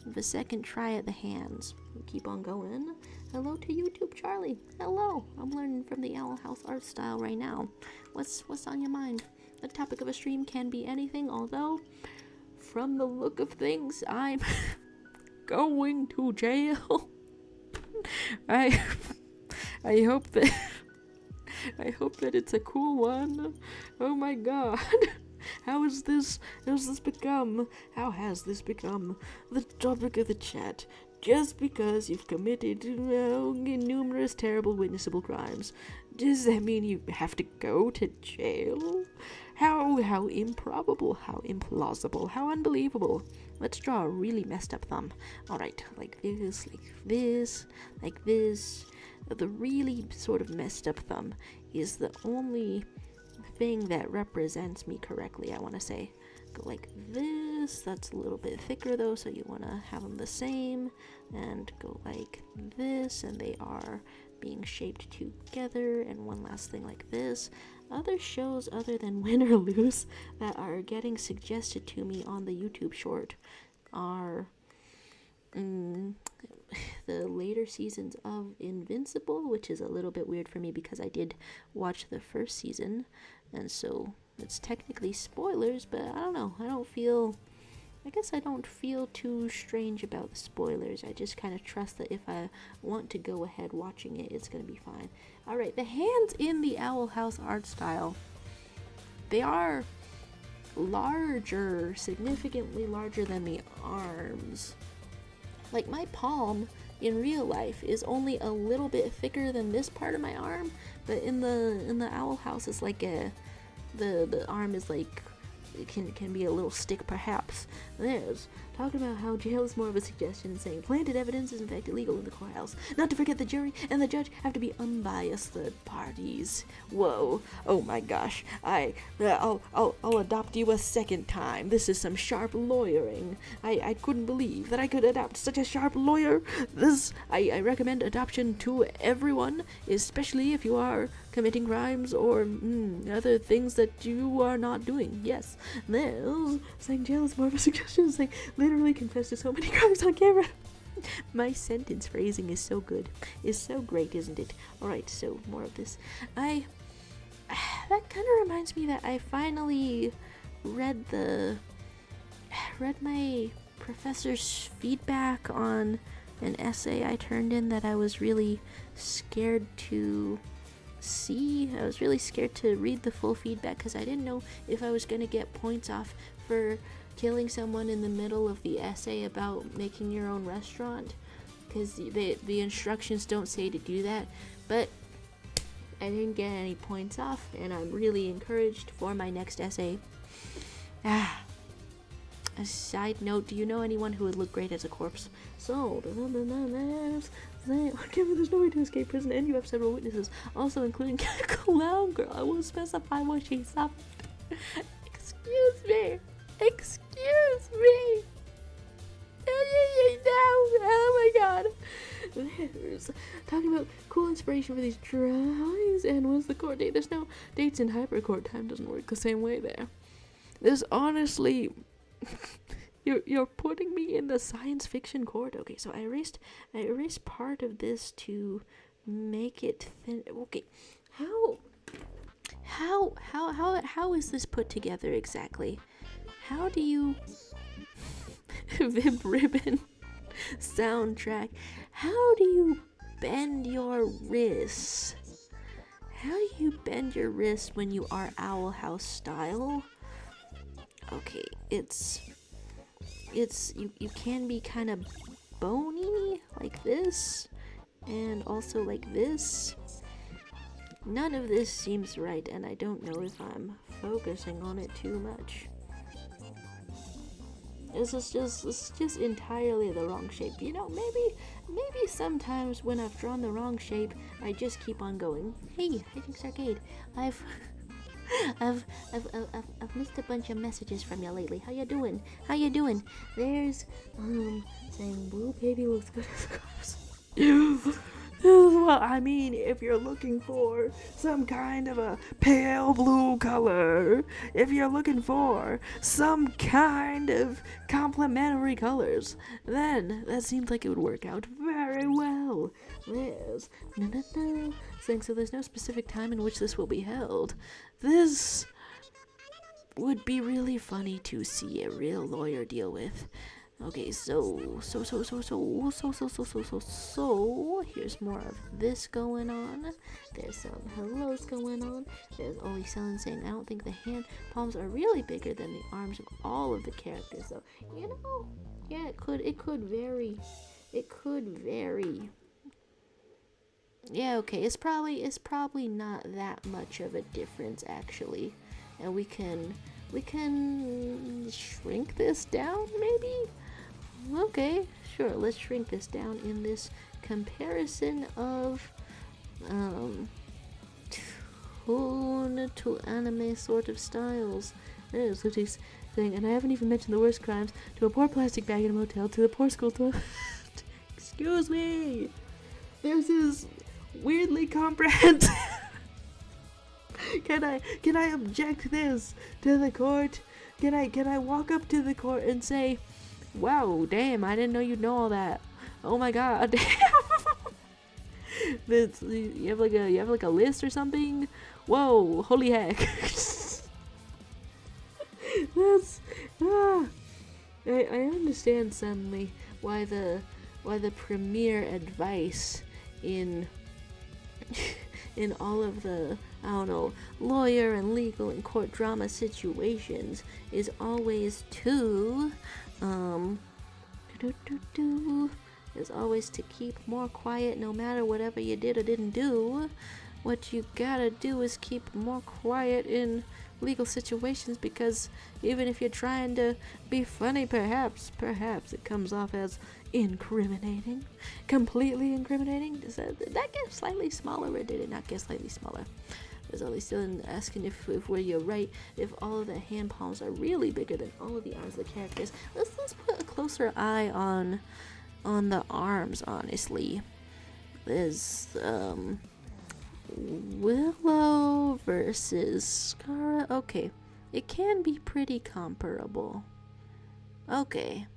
at the hands. Keep on going. Hello to YouTube, Charlie. Hello. I'm learning from the Owl House art style right now. What's on your mind? The topic of a stream can be anything, although from the look of things, I'm going to jail. I hope that it's a cool one. Oh my god. How has this become the topic of the chat? Just because you've committed numerous terrible witnessable crimes, does that mean you have to go to jail? How improbable, how implausible, how unbelievable. Let's draw a really messed up thumb. Alright, like this, like this, like this. The really sort of messed up thumb is the only thing that represents me correctly, I want to say. Go like this. That's a little bit thicker though, so you want to have them the same. And go like this, and they are being shaped together. And one last thing like this. Other shows other than Win or Lose that are getting suggested to me on the YouTube short are the later seasons of Invincible, which is a little bit weird for me because I did watch the first season, and so it's technically spoilers, but I don't know, I guess I don't feel too strange about the spoilers. I just kind of trust that if I want to go ahead watching it, it's going to be fine. Alright, the hands in the Owl House art style, they are larger, significantly larger than the arms. Like my palm in real life is only a little bit thicker than this part of my arm, but in the Owl House it's like the arm is like, it can be a little stick perhaps. There's talking about how jail is more of a suggestion, saying planted evidence is in fact illegal in the courthouse. Not to forget the jury and the judge have to be unbiased third parties. Whoa, oh my gosh, I'll adopt you a second time. This is some sharp lawyering. I couldn't believe that I could adopt such a sharp lawyer. I recommend adoption to everyone, especially if you are committing crimes or other things that you are not doing. Yes, there's saying jail is more of a suggestion, saying literally confess to so many crimes on camera. My sentence phrasing is so good, is so great, isn't it? Alright, so more of this. That kind of reminds me that I finally read my professor's feedback on an essay I turned in that I was really scared to see. I was really scared to read the full feedback because I didn't know if I was going to get points off for killing someone in the middle of the essay about making your own restaurant, because the instructions don't say to do that, but I didn't get any points off, and I'm really encouraged for my next essay. A side note, do you know anyone who would look great as a corpse? So, there's no way to escape prison, and you have several witnesses, also including Clown Girl. I won't specify what she suffered. Excuse me. Oh my god. There's talking about cool inspiration for these drawings, and when's the court date? There's no dates in Hypercourt. Time doesn't work the same way there. There's honestly... You're putting me in the science fiction court. Okay, so I erased part of this to make it thin. Okay, how is this put together exactly? How do you Vib Ribbon soundtrack? How do you bend your wrists? How do you bend your wrist when you are Owl House style? Okay, you can be kind of bony like this, and also like this. None of this seems right, and I don't know if I'm focusing on it too much. It's just entirely the wrong shape. You know, maybe sometimes when I've drawn the wrong shape, I just keep on going. Hey, Hijinks Arcade, I've missed a bunch of messages from you lately. How you doing? There's saying blue baby looks good as cars. Well, I mean, if you're looking for some kind of a pale blue color, if you're looking for some kind of complementary colors, then that seems like it would work out very well. There's saying so there's no specific time in which this will be held. This would be really funny to see a real lawyer deal with. Okay, so here's more of this going on. There's some hellos going on. There's Oli Sun saying, I don't think the hand palms are really bigger than the arms of all of the characters. So, you know, yeah, it could vary. It could vary. Yeah, okay, it's probably not that much of a difference actually. And we can shrink this down maybe? Okay, sure, let's shrink this down in this comparison of toon to anime sort of styles. There's Lutig's thing, and I haven't even mentioned the worst crimes, to a poor plastic bag in a motel, to the poor school toilet. Excuse me! This is weirdly comprehensive. Can I object this to the court? Can I walk up to the court and say, wow, damn, I didn't know you'd know all that. Oh my god. You have like a list or something? Whoa, holy heck. That's I understand suddenly why the premier advice in in all of the, I don't know, lawyer and legal and court drama situations is always to is always to keep more quiet no matter whatever you did or didn't do. What you gotta do is keep more quiet in legal situations, because even if you're trying to be funny, perhaps it comes off as incriminating, completely incriminating. Did that get slightly smaller, or did it not get slightly smaller? There's always still asking if where you're right, if all of the hand palms are really bigger than all of the arms of the characters. Let's put a closer eye on the arms, honestly. There's Willow versus Scara. Okay, it can be pretty comparable. Okay.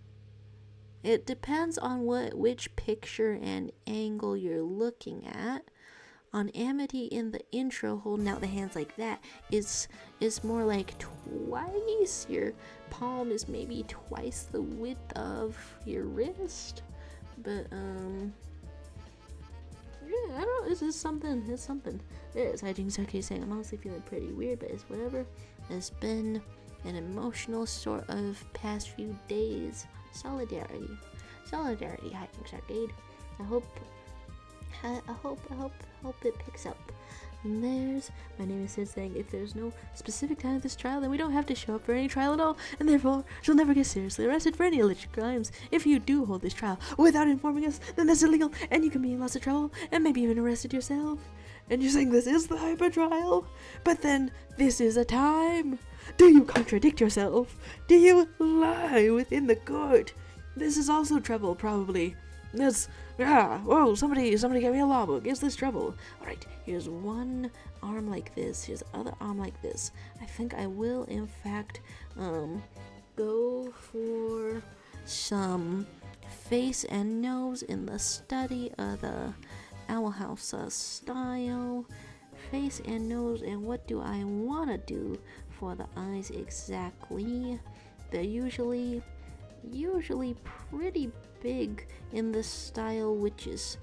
It depends on which picture and angle you're looking at. On Amity in the intro, holding out the hands like that is more like twice. Your palm is maybe twice the width of your wrist. But yeah, I don't know, it's something. It's Hijinks Arcade saying, I'm honestly feeling pretty weird, but it's whatever. It's been an emotional sort of past few days. Solidarity, Hijinks Arcade. I hope it picks up. And there's my name is Sid saying, if there's no specific time of this trial, then we don't have to show up for any trial at all, and therefore she'll never get seriously arrested for any alleged crimes. If you do hold this trial without informing us, then that's illegal, and you can be in lots of trouble, and maybe even arrested yourself. And you're saying this is the hyper trial, but then this is a time. Do you contradict yourself? Do you lie within the court? This is also trouble, probably. Whoa, somebody get me a law book. Is this trouble? Alright, here's one arm like this. Here's the other arm like this. I think I will, in fact, go for some face and nose in the study of the Owl House style. Face and nose, and what do I want to do for the eyes exactly? They're usually pretty big in this style, which is,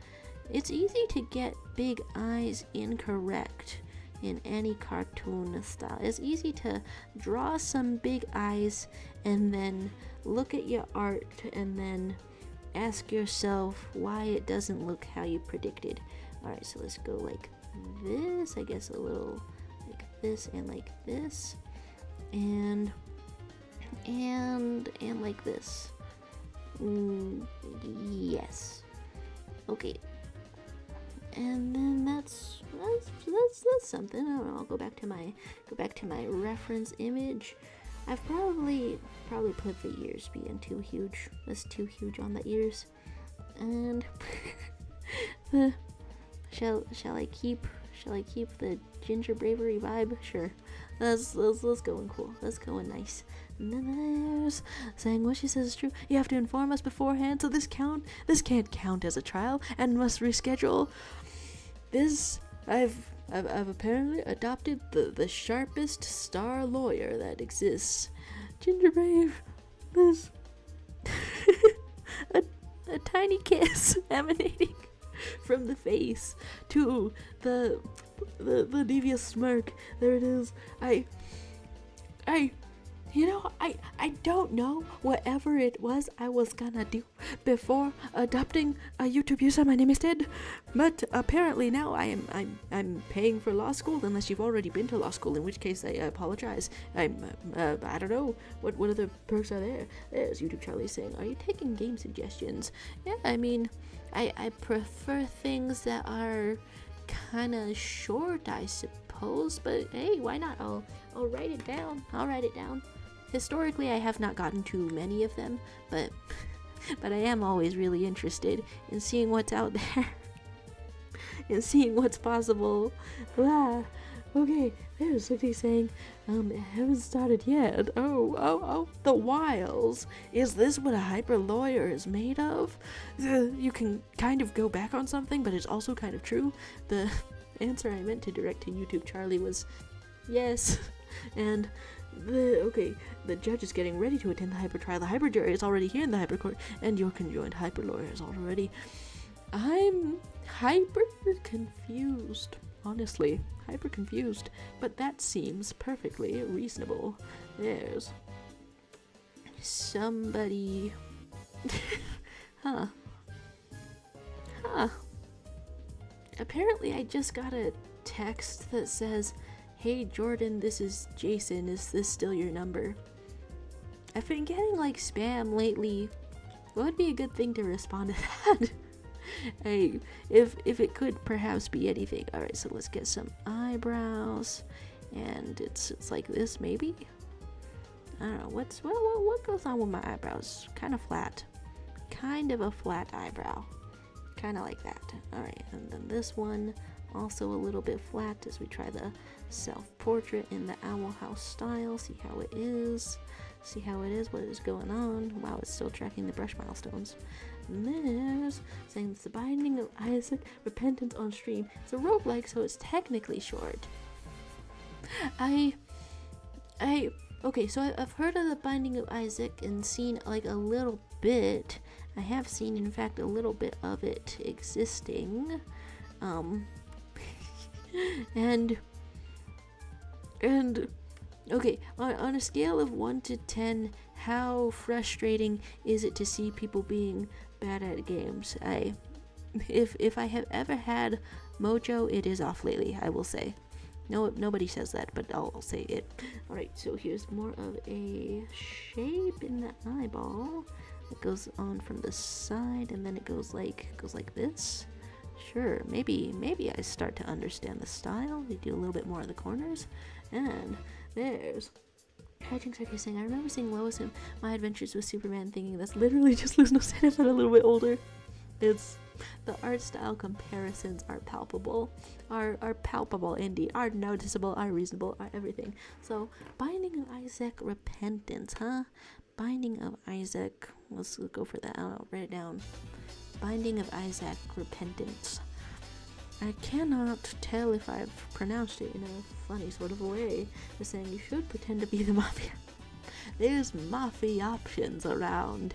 it's easy to get big eyes incorrect in any cartoon style. It's easy to draw some big eyes and then look at your art and then ask yourself why it doesn't look how you predicted. Alright, so let's go like this, I guess a little like this and like this, and like this. Yes. Okay. And then that's something. I don't know. I'll go back to my reference image. I've probably put the ears being too huge. That's too huge on the ears. And shall I keep the ginger bravery vibe? Sure. Let's go in cool. Let's go in nice. And then there's saying what she says is true. You have to inform us beforehand, so this can't count as a trial and must reschedule. I've apparently adopted the sharpest star lawyer that exists. Ginger Brave, this a, a tiny kiss emanating from the face to the devious smirk. There it is. I don't know whatever it was I was gonna do before adopting a YouTube user. My name is Ted, but apparently now I'm paying for law school, unless you've already been to law school, in which case I apologize. I don't know what other perks are there. There's YouTube Charlie saying, "Are you taking game suggestions?" Yeah, I mean, I prefer things that are kind of short, I suppose. But hey, why not? I'll write it down. Historically, I have not gotten too many of them, but I am always really interested in seeing what's out there, and seeing what's possible. Okay, there's something saying, it haven't started yet. Oh, the wiles. Is this what a hyper lawyer is made of? You can kind of go back on something, but it's also kind of true. The answer I meant to direct to YouTube Charlie was yes, and the judge is getting ready to attend the hyper trial. The hyper jury is already here in the hyper court, and your conjoined hyper lawyer is already. I'm hyper confused, honestly, hyper confused, but that seems perfectly reasonable. There's somebody. Huh. Apparently I just got a text that says, "Hey Jordan, this is Jason. Is this still your number?" I've been getting like spam lately. What would be a good thing to respond to that? Hey, if it could perhaps be anything. Alright, so let's get some eyebrows. And it's like this maybe? I don't know, what goes on with my eyebrows? Kind of flat. Kind of a flat eyebrow. Kind of like that. Alright, and then this one also a little bit flat as we try the self-portrait in the Owl House style. See how it is, what is going on. Wow, it's still tracking the brush milestones. And there's saying it's the Binding of Isaac Repentance on stream. It's a roguelike, so it's technically short. Okay, so I've heard of the Binding of Isaac and seen like a little bit. I have seen, in fact, a little bit of it existing. And okay, on a scale of 1 to 10, how frustrating is it to see people being bad at games? If I have ever had mojo, it is off lately, I will say. No, nobody says that, but I'll say it. Alright, so here's more of a shape in the eyeball. It goes on from the side, and then it goes like this. Sure, maybe I start to understand the style. We do a little bit more of the corners. And there's Catching Sarky saying, "I remember seeing Lois in My Adventures with Superman," thinking that's literally just Luz Nocena, but a little bit older. It's the art style comparisons are palpable. Are palpable indeed. Are noticeable, are reasonable, are everything. So Binding of Isaac Repentance, huh? Binding of Isaac. Let's go for that. I'll write it down. Binding of Isaac Repentance. I cannot tell if I've pronounced it in a funny sort of a way. They're saying you should pretend to be the mafia. There's mafia options around.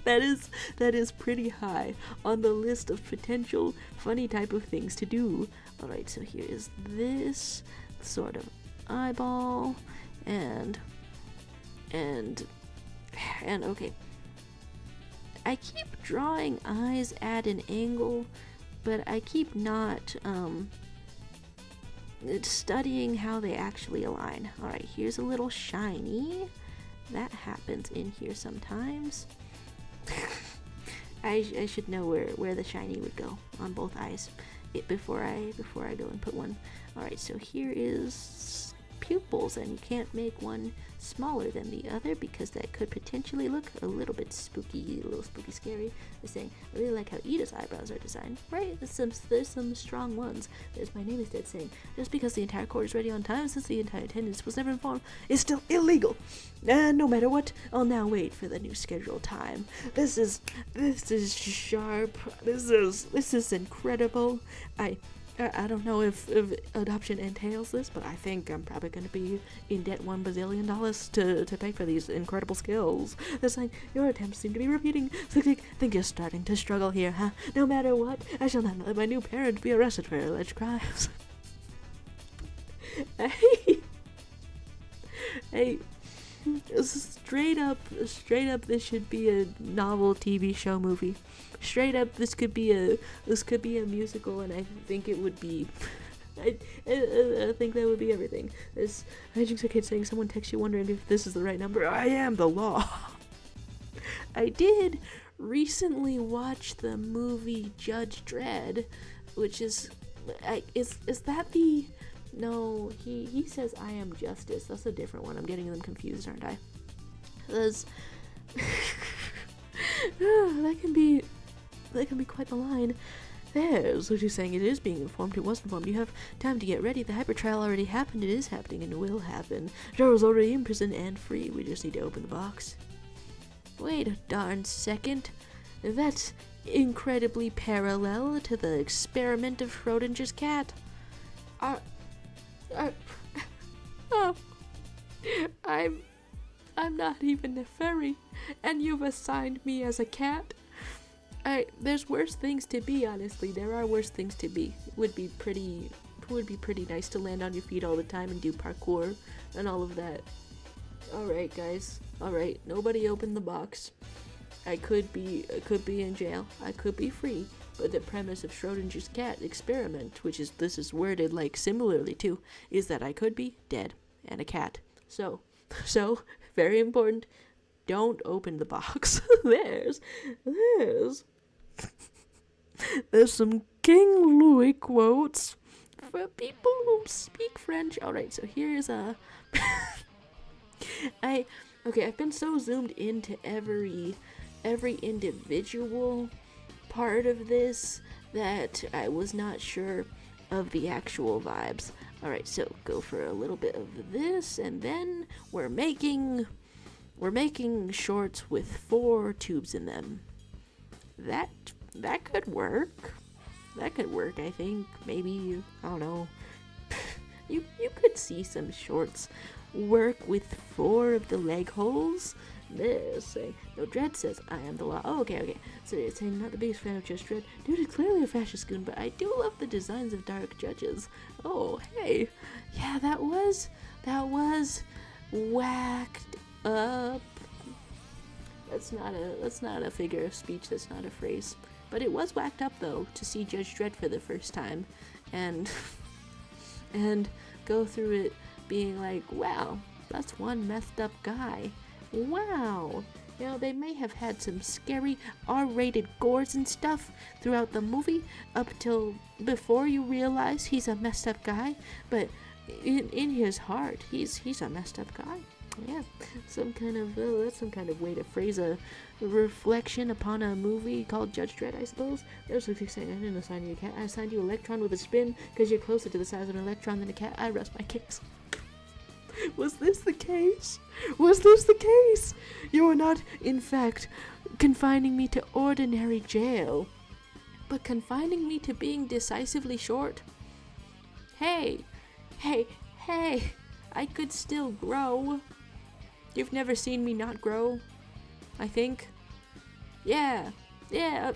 that is pretty high on the list of potential funny type of things to do. Alright, so here is this sort of eyeball and okay. I keep drawing eyes at an angle, but I keep not studying how they actually align. Alright, here's a little shiny. That happens in here sometimes. I should know where the shiny would go on both eyes before I go and put one. Alright, so here is pupils, and you can't make one smaller than the other because that could potentially look a little bit spooky, a little spooky scary. They're saying, I really like how Ida's eyebrows are designed. Right, there's some strong ones. There's My Name is Dead saying, just because the entire court is ready on time since the entire attendance was never informed is still illegal. And no matter what, I'll now wait for the new scheduled time. This is sharp. This is incredible. I don't know if adoption entails this, but I think I'm probably going to be in debt $1 bazillion to pay for these incredible skills. It's like, your attempts seem to be repeating. So I think you're starting to struggle here, huh? No matter what, I shall not let my new parent be arrested for alleged crimes. Hey, straight up, this should be a novel TV show movie. Straight up, this could be a musical, and I think it would be. I think that would be everything. This hijinks a kid saying someone texts you wondering if this is the right number. I am the law. I did recently watch the movie Judge Dredd, which is that the. No, he says I am justice. That's a different one. I'm getting them confused, aren't I? That can be quite the line. There's what she's saying. It is being informed. It was informed. You have time to get ready. The hyper trial already happened. It is happening and will happen. Jarrell's already in prison and free. We just need to open the box. Wait a darn second. That's incredibly parallel to the experiment of Schrodinger's cat. Oh, I'm not even a furry, and you've assigned me as a cat. There's worse things to be, honestly. There are worse things to be. It would be pretty nice to land on your feet all the time and do parkour and all of that. Alright, guys. Alright, nobody opened the box. I could be in jail. I could be free. But the premise of Schrodinger's cat experiment, this is worded like similarly too, is that I could be dead and a cat. So, very important, don't open the box. There's some King Louis quotes for people who speak French. Alright, so here's I've been so zoomed into every individual part of this that I was not sure of the actual vibes. Alright, so go for a little bit of this, and then we're making shorts with 4 tubes in them. That could work. That could work, I think. Maybe, I don't know. You could see some shorts work with 4 of the leg holes. This saying, no, Dredd says I am the law. Oh, okay. So it's saying not the biggest fan of Just Dredd. Dude is clearly a fascist goon, but I do love the designs of dark judges. Oh, hey. Yeah, that was whacked up. That's not a figure of speech, that's not a phrase. But it was whacked up though to see Judge Dredd for the first time and go through it being like, wow, that's one messed up guy. Wow. You know, they may have had some scary R-rated gores and stuff throughout the movie up till before you realize he's a messed up guy, but in his heart, he's a messed up guy. Yeah, that's some kind of way to phrase a reflection upon a movie called Judge Dredd, I suppose. There's what you're saying. I didn't assign you a cat. I assigned you Electron with a spin because you're closer to the size of an electron than a cat. I rest my case. Was this the case? You are not, in fact, confining me to ordinary jail, but confining me to being decisively short. Hey, I could still grow. You've never seen me not grow, I think. Yeah,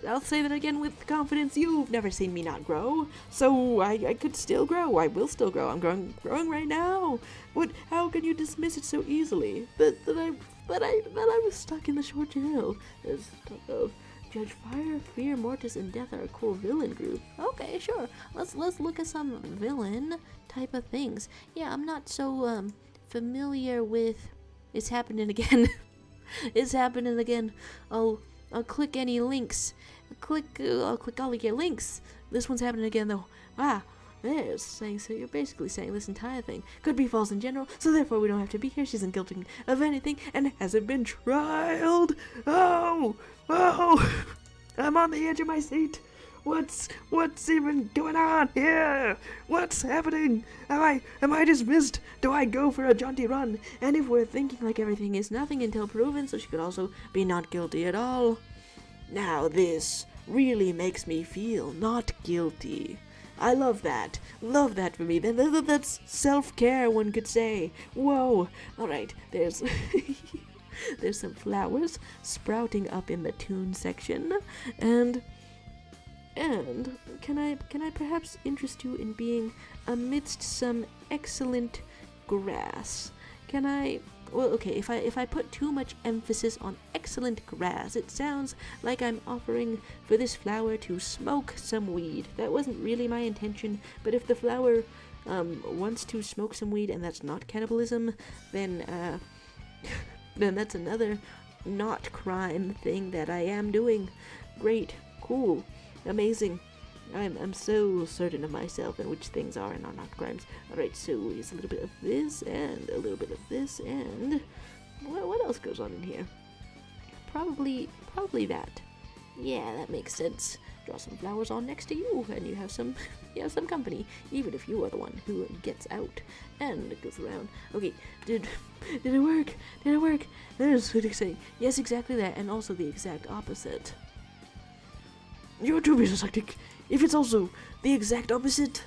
I'll say that again with confidence. You've never seen me not grow, so I could still grow. I will still grow. I'm growing right now. How can you dismiss it so easily? That I was stuck in the short jail. There's talk of Judge Fire, Fear, Mortis, and Death are a cool villain group. Okay, sure. Let's look at some villain type of things. Yeah, I'm not so familiar with. It's happening again. It's happening again. I'll click any links. I'll click all of your links. This one's happening again though. There's saying, so you're basically saying this entire thing could be false in general, so therefore we don't have to be here. She's isn't guilty of anything and hasn't been trialed. Oh, I'm on the edge of my seat. What's even going on here? What's happening? Am I dismissed? Do I go for a jaunty run? And if we're thinking like everything is nothing until proven, so she could also be not guilty at all. Now this really makes me feel not guilty. I love that. Love that for me. That's self-care, one could say. Whoa. All right, there's there's some flowers sprouting up in the tune section, and can I perhaps interest you in being amidst some excellent grass? Can I? Well, okay, if I put too much emphasis on excellent grass, it sounds like I'm offering for this flower to smoke some weed. That wasn't really my intention, but if the flower wants to smoke some weed and that's not cannibalism, then then that's another not crime thing that I am doing. Great, cool, amazing. I'm so certain of myself and which things are and are not crimes. Alright, so it's a little bit of this and a little bit of this and what else goes on in here? Probably that. Yeah, that makes sense. Draw some flowers on next to you and you have some company, even if you are the one who gets out and goes around. Okay, did it work? Did it work? There's what saying. Yes, exactly that, and also the exact opposite. You're too dyslexic. If it's also the exact opposite,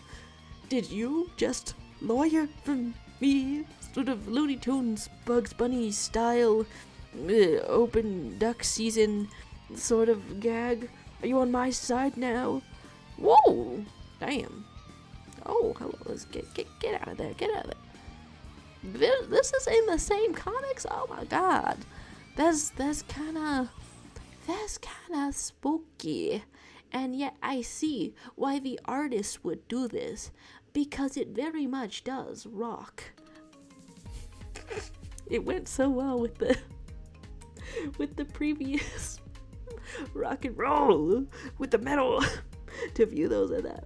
did you just lawyer from me? Sort of Looney Tunes, Bugs Bunny style, open duck season sort of gag? Are you on my side now? Whoa! Damn. Oh, hello. Let's get out of there. Get out of there. This is in the same comics? Oh my god. That's kinda spooky. And yet I see why the artist would do this, because it very much does rock. It went so well with the previous rock and roll with the metal to view those at that.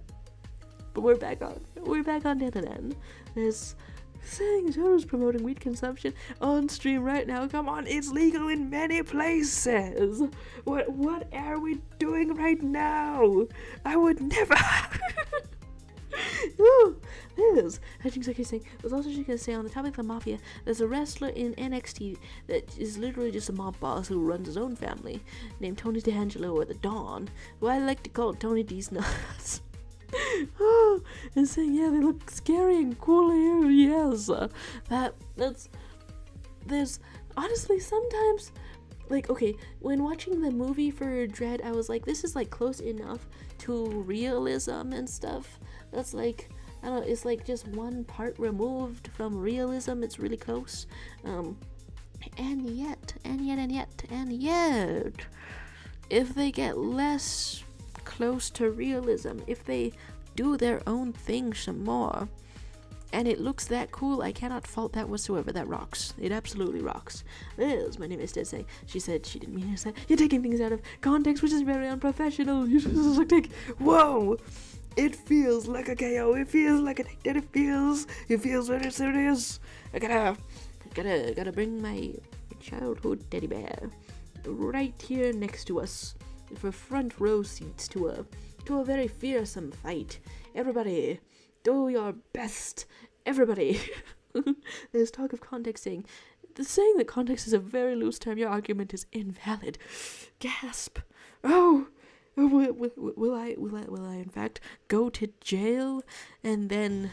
But we're back on Dananan. There's saying Joe's promoting weed consumption on stream right now. Come on, it's legal in many places. What are we doing right now? I would never. Ooh, Liz. There's also she can say on the topic of the mafia, there's a wrestler in NXT that is literally just a mob boss who runs his own family, named Tony D'Angelo or the Don, who I like to call Tony D's nuts. Oh, and saying, yeah, they look scary and cool here. Yes, there's honestly sometimes, like, okay, when watching the movie for Dread, I was like, this is like close enough to realism and stuff. That's like, I don't know, it's like just one part removed from realism. It's really close. And yet, if they get less close to realism, if they do their own thing some more, and it looks that cool, I cannot fault that whatsoever. That rocks. It absolutely rocks. Liz, my name is Dese. She said she didn't mean to say. You're taking things out of context, which is very unprofessional. You just like take. Whoa! It feels like a KO. It feels like a takedown. It feels very serious. I gotta bring my childhood teddy bear right here next to us for front row seats to a very fearsome fight. Everybody, do your best. Everybody. There's talk of context saying that context is a very loose term. Your argument is invalid. Gasp. Oh, will I in fact go to jail and then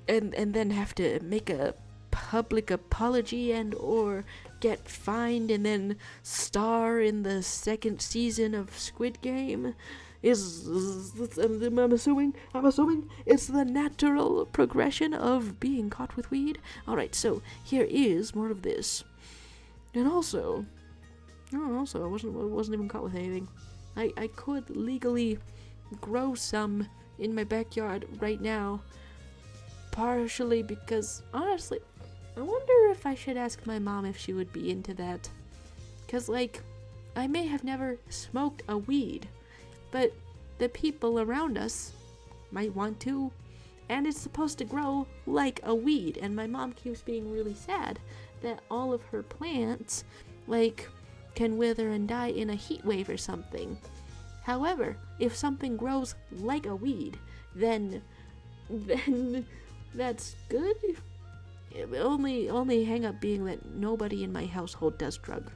have to make a public apology and or get fined and then star in the second season of Squid Game? I'm assuming it's the natural progression of being caught with weed. Alright, so here is more of this. And also I wasn't even caught with anything. I could legally grow some in my backyard right now, partially because, honestly, I wonder if I should ask my mom if she would be into that. Because, like, I may have never smoked a weed, but the people around us might want to, and it's supposed to grow like a weed, and my mom keeps being really sad that all of her plants, like, can wither and die in a heat wave or something. However, if something grows like a weed, then that's good. Only hang up being that nobody in my household does drug.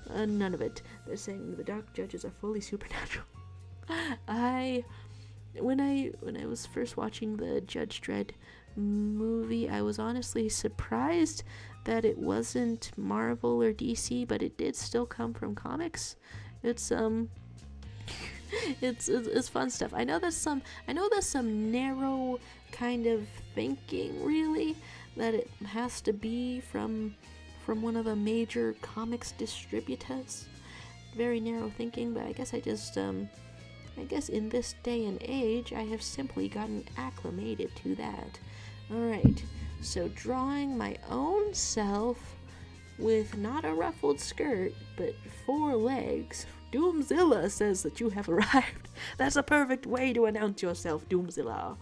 None of it. They're saying the dark judges are fully supernatural. I when I was first watching the Judge Dredd movie, I was honestly surprised that it wasn't Marvel or DC, but it did still come from comics. It's it's fun stuff. I know there's some narrow kind of thinking, really, that it has to be from one of the major comics distributors. Very narrow thinking, but I guess I guess in this day and age, I have simply gotten acclimated to that. Alright, so drawing my own self with not a ruffled skirt, but 4 legs. Doomzilla says that you have arrived. That's a perfect way to announce yourself, Doomzilla.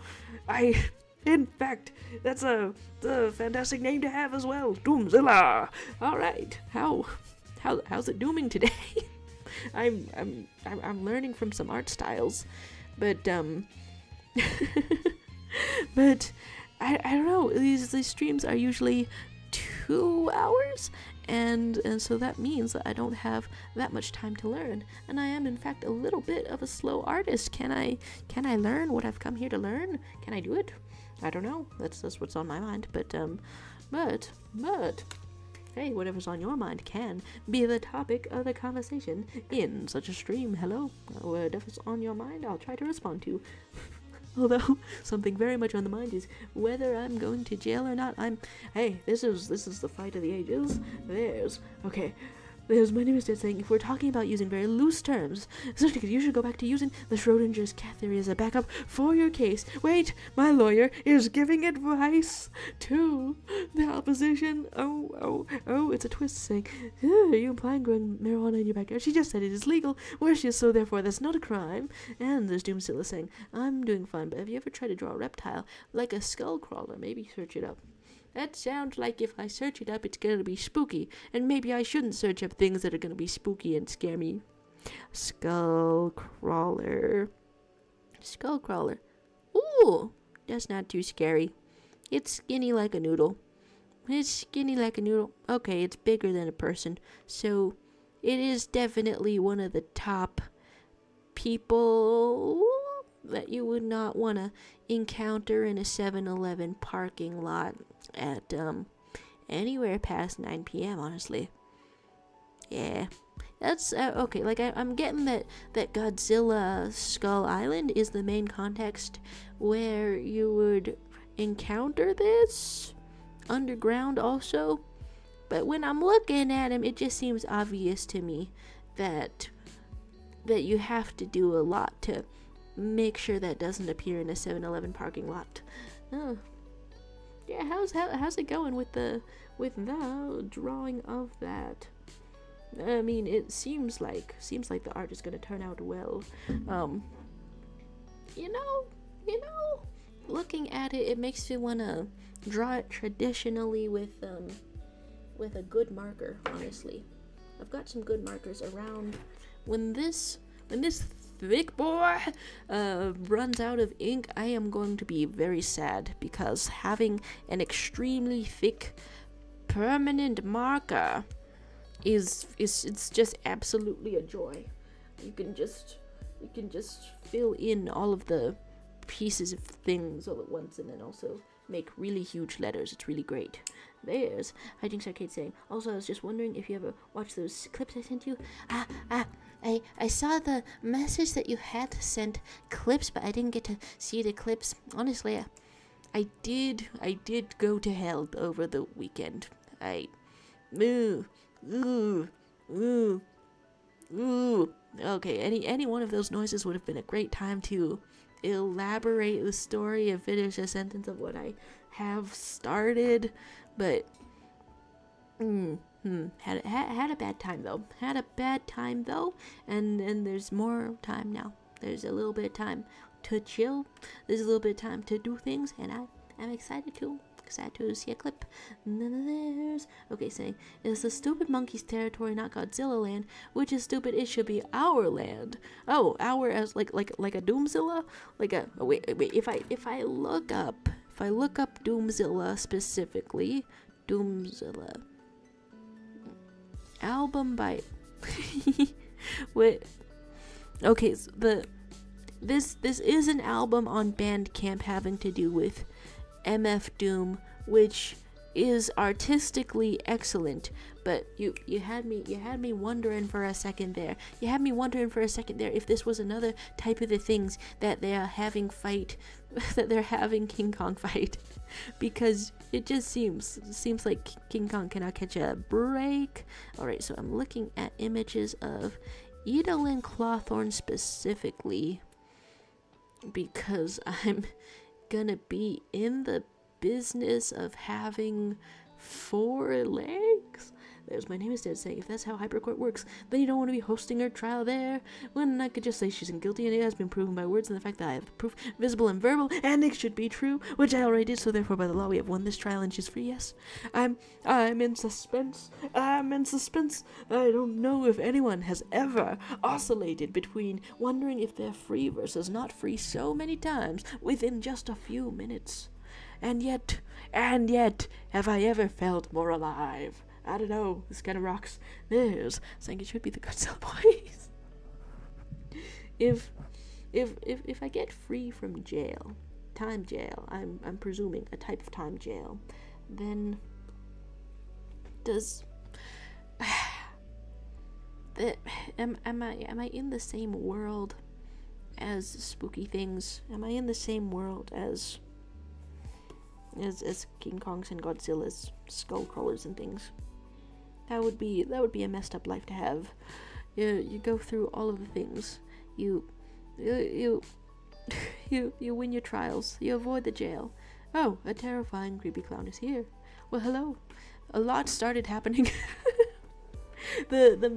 In fact, that's a fantastic name to have as well, Doomzilla. Alright, how's it dooming today? I'm learning from some art styles, but but I don't know. These streams are usually 2 hours, and so that means that I don't have that much time to learn, and I am in fact a little bit of a slow artist. Can I learn what I've come here to learn? Can I do it? I don't know. That's what's on my mind. But hey, whatever's on your mind can be the topic of the conversation in such a stream. Hello, whatever's on your mind, I'll try to respond to. Although something very much on the mind is whether I'm going to jail or not. Hey, this is the fight of the ages. There's my name is Dead saying, if we're talking about using very loose terms, you should go back to using the Schrodinger's cat theory as a backup for your case. Wait, my lawyer is giving advice to the opposition. Oh, it's a twist saying, are you implying growing marijuana in your backyard? She just said it is legal where she is, so therefore that's not a crime. And there's Doomzilla saying, I'm doing fine, but have you ever tried to draw a reptile like a skull crawler? Maybe search it up. That sounds like if I search it up, it's gonna be spooky, and maybe I shouldn't search up things that are gonna be spooky and scare me. Skull crawler. Ooh, that's not too scary. It's skinny like a noodle. Okay, it's bigger than a person, so it is definitely one of the top people that you would not want to encounter in a 7-Eleven parking lot at anywhere past 9 p.m. honestly. Yeah, that's okay. Like I'm getting that Godzilla Skull Island is the main context where you would encounter this underground also, but when I'm looking at him, it just seems obvious to me that you have to do a lot to make sure that doesn't appear in a 7-Eleven parking lot. Oh, yeah. How's it going with the drawing of that? I mean, it seems like the art is gonna turn out well. You know, looking at it, it makes me wanna draw it traditionally with a good marker. Honestly, I've got some good markers around. When this thick boy runs out of ink, I am going to be very sad, because having an extremely thick permanent marker is it's just absolutely a joy. You can just fill in all of the pieces of things all at once, and then also make really huge letters. It's really great. There's Hijinks Arcade saying, also, I was just wondering if you ever watched those clips I sent you. I saw the message that you had sent clips, but I didn't get to see the clips. Honestly, I did go to hell over the weekend. Okay, any one of those noises would have been a great time to elaborate the story and finish a sentence of what I have started, but had a bad time though. And there's more time now. There's a little bit of time to chill. There's a little bit of time to do things, and I'm excited to see a clip. There's okay, saying it's the stupid monkey's territory, not Godzilla land. Which is stupid. It should be our land. Oh, our as like a Doomzilla, like a wait. If I look up Doomzilla specifically, Doomzilla album by wait. Okay, so this is an album on Bandcamp having to do with MF Doom, which is artistically excellent, but you had me wondering for a second there. You had me wondering for a second there if this was another type of the things that they are having fight, that they're having King Kong fight, because it just seems like King Kong cannot catch a break. All right, so I'm looking at images of Edalyn Clawthorne specifically because I'm gonna be in the business of having 4 legs. There's my name instead saying, if that's how Hypercourt works, then you don't want to be hosting her trial there. When I could just say she's guilty, and it has been proven by words and the fact that I have proof, visible and verbal, and it should be true, which I already did, so therefore by the law we have won this trial and she's free, yes. I'm in suspense. I'm in suspense. I don't know if anyone has ever oscillated between wondering if they're free versus not free so many times within just a few minutes. And yet, have I ever felt more alive? I don't know, this kind of rocks. There's saying it should be the Godzilla boys. If I get free from jail, time jail, I'm presuming a type of time jail, then does am I in the same world as spooky things? Am I in the same world as King Kongs and Godzilla's skull crawlers and things? That would be a messed up life to have. You go through all of the things. You win your trials. You avoid the jail. Oh, a terrifying creepy clown is here. Well, hello. A lot started happening. the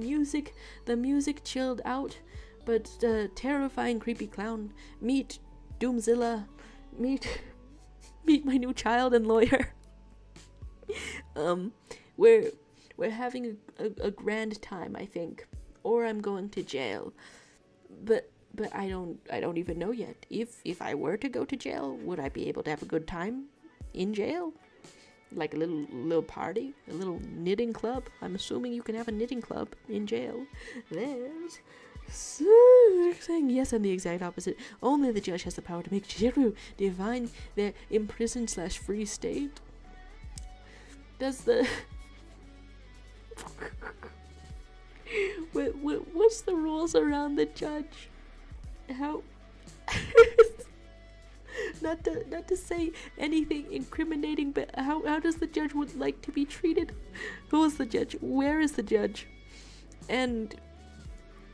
music chilled out, but terrifying creepy clown. Meet Doomzilla. Meet my new child and lawyer. We're having a grand time, I think, or I'm going to jail. But I don't even know yet. If I were to go to jail, would I be able to have a good time in jail? Like a little party, a little knitting club. I'm assuming you can have a knitting club in jail. There's saying yes and the exact opposite. Only the judge has the power to make Jiru divine their imprisoned / free state. Does the what's the rules around the judge? How not to say anything incriminating, but how does the judge would like to be treated? Who is the judge? Where is the judge? And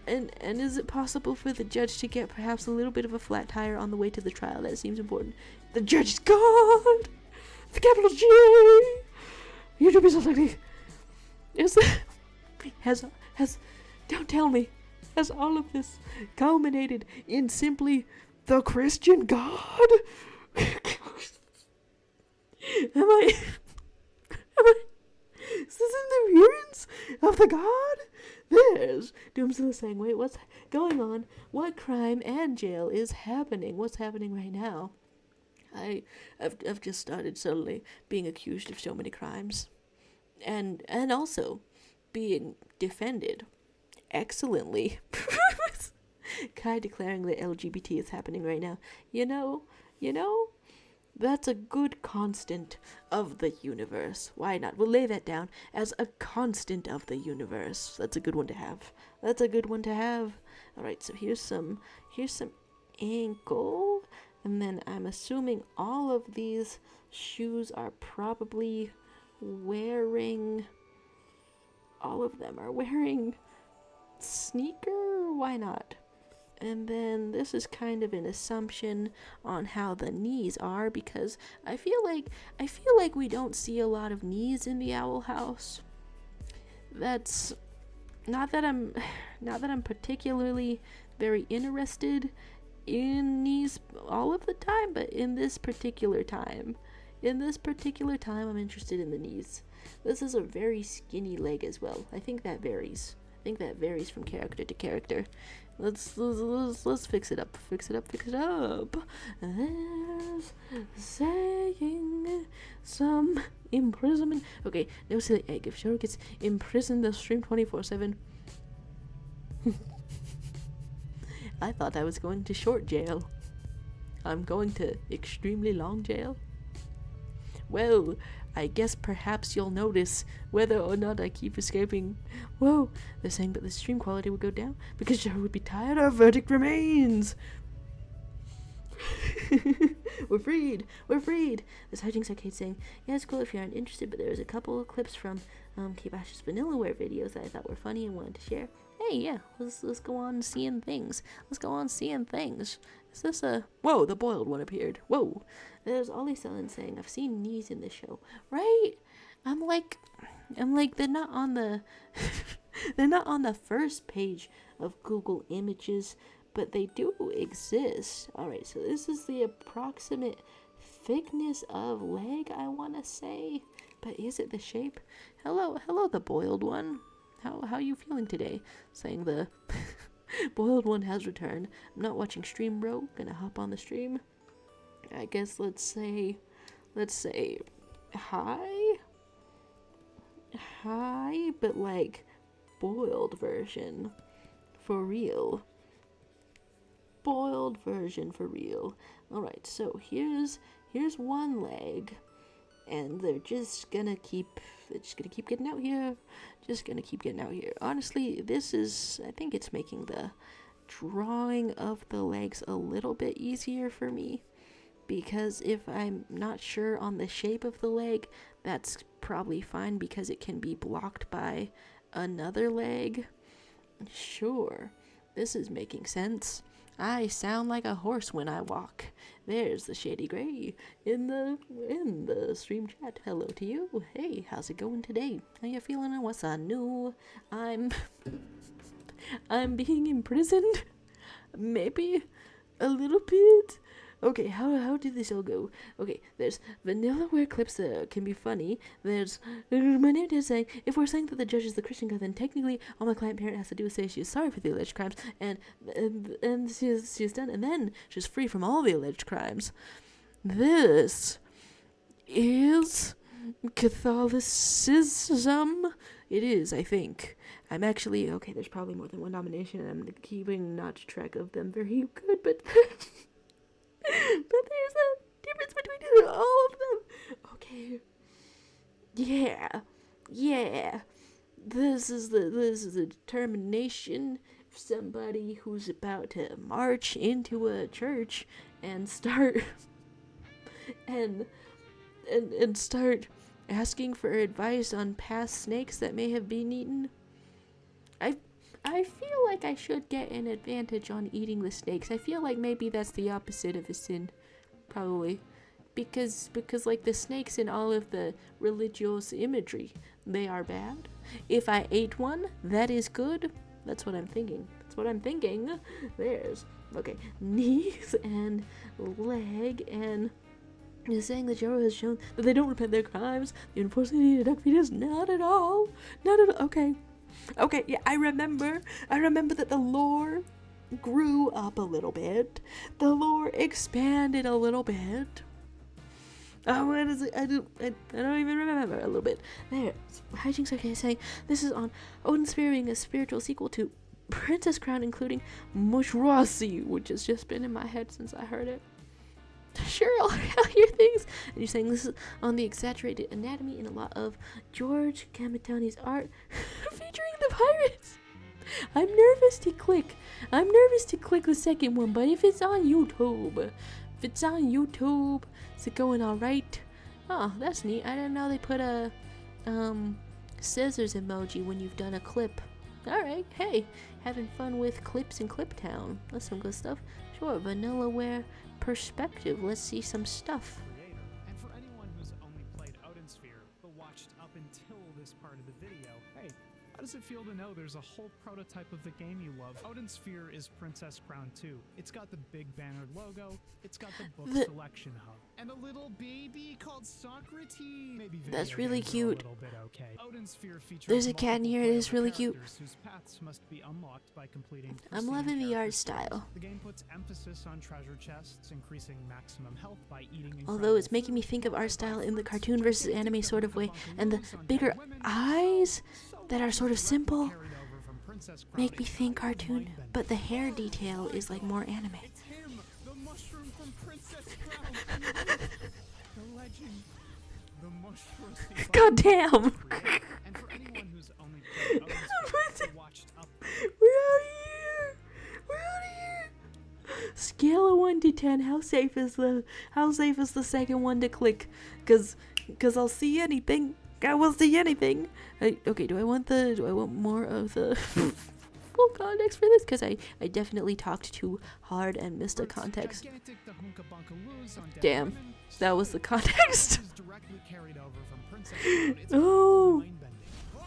is it possible for the judge to get perhaps a little bit of a flat tire on the way to the trial? That seems important. The judge is gone! The capital G! YouTube is ugly. Don't tell me, has all of this culminated in simply the Christian God? Am I is this in the appearance of the God? There's Doomzilla saying, wait, what's going on? What crime and jail is happening? What's happening right now? I've just started suddenly being accused of so many crimes. And also being defended excellently. Kai declaring that LGBT is happening right now. You know, that's a good constant of the universe. Why not? We'll lay that down as a constant of the universe. That's a good one to have. Alright, so here's some ankle. And then I'm assuming all of these shoes are probably wearing... all of them are wearing sneaker? Why not? And then this is kind of an assumption on how the knees are, because I feel like we don't see a lot of knees in the Owl House. That's not that I'm particularly very interested in knees all of the time, but in this particular time I'm interested in the knees. This is a very skinny leg as well. I think that varies from character to character. Let's fix it up. There's saying some imprisonment. Okay, no silly egg. If Shoro gets imprisoned, they'll stream 24/7. I thought I was going to short jail. I'm going to extremely long jail. Well, I guess perhaps you'll notice whether or not I keep escaping. Whoa, they're saying that the stream quality would go down because Joe would be tired. Our verdict remains. We're freed. We're freed. This Hijinks Arcade saying, yeah, it's cool if you aren't interested, but there's a couple of clips from Kibash's Vanillaware videos that I thought were funny and wanted to share. Hey, yeah, let's go on seeing things. Let's go on seeing things. Is this a... Whoa, the boiled one appeared. Whoa. There's Ollie Sellen saying, I've seen knees in this show. Right? I'm like, they're not on the... they're not on the first page of Google Images, but they do exist. Alright, so this is the approximate thickness of leg, I want to say. But is it the shape? Hello, the boiled one. How you feeling today? Saying the boiled one has returned. I'm not watching stream, bro. Gonna hop on the stream. I guess let's say hi, but like boiled version for real. Boiled version for real. Alright, so here's one leg, and they're just gonna keep getting out here. Honestly, I think it's making the drawing of the legs a little bit easier for me, because if I'm not sure on the shape of the leg, that's probably fine because it can be blocked by another leg. Sure, this is making sense. I sound like a horse when I walk. There's the Shady Gray in the stream chat. Hello to you. Hey, how's it going today? How you feeling and what's new? I'm being imprisoned. Maybe a little bit. Okay, how did this all go? Okay, there's Vanillaware clips that can be funny. There's my name is saying, if we're saying that the judge is the Christian guy, then technically all my client parent has to do is say she is sorry for the alleged crimes, and she's done, and then she's free from all the alleged crimes. This is Catholicism. It is, I think. I'm actually okay. There's probably more than one nomination, and I'm keeping not track of them very good, but. But there's a difference between all of them. Okay. Yeah. This is the determination of somebody who's about to march into a church and start and start asking for advice on past snakes that may have been eaten. I feel like I should get an advantage on eating the snakes. I feel like maybe that's the opposite of a sin. Probably. Because like the snakes in all of the religious imagery, they are bad. If I ate one, that is good. That's what I'm thinking. There's. Okay. Knees and leg and... Is saying that Joro has shown that they don't repent their crimes. The unfortunately needed duck fetus. Not at all. Okay, yeah, I remember that the lore grew up a little bit. The lore expanded a little bit. Oh, what is it? I don't even remember a little bit. There, Hijinks Arcade saying this is on Odin Sphere being a spiritual sequel to Princess Crown, including Mushrossy, which has just been in my head since I heard it. Sure, I'll hear things. And you're saying this is on the exaggerated anatomy in a lot of George Kamitani's art featuring the pirates. I'm nervous to click the second one, but if it's on YouTube, is it going alright? Oh, that's neat. I didn't know they put a scissors emoji when you've done a clip. Alright, hey, having fun with clips in Cliptown. That's some good stuff. Sure, Vanillaware perspective. Let's see some stuff. And for anyone who's only played Odin Sphere but watched up until this part of the video, hey, how does it feel to know there's a whole prototype of the game you love? Odin Sphere is Princess Crown 2. It's got the big banner logo, it's got the book selection hub, and a little baby called Socrates. Maybe that's really cute. Okay. Odin Sphere features there's a cat in here. It is really cute. Whose paths must be unlocked by completing. I'm loving the art style. The game puts emphasis on treasure chests, increasing maximum health by eating. Although it's making me think of art style in the cartoon versus anime sort of way, and the bigger eyes that are sort of simple. Princess Crown. make me think cartoon, but the hair detail is like more anime. It's him, the mushroom from Princess Crown. The legend, the mushroom. God damn! And for anyone who's only played Odin's Sphere or watched up. We're out of here! We're out of here! Scale of 1 to 10, how safe is the second one to click? Cause I'll see anything. I will see anything. Okay, do I want more of the full context for this? Because I definitely talked too hard and missed a context. Gigantic, the Hunka-Bunka-Loos on Dead Damn, Women, that was the context. is directly carried over from Princess Crown. It's Oh, mind bending. Oh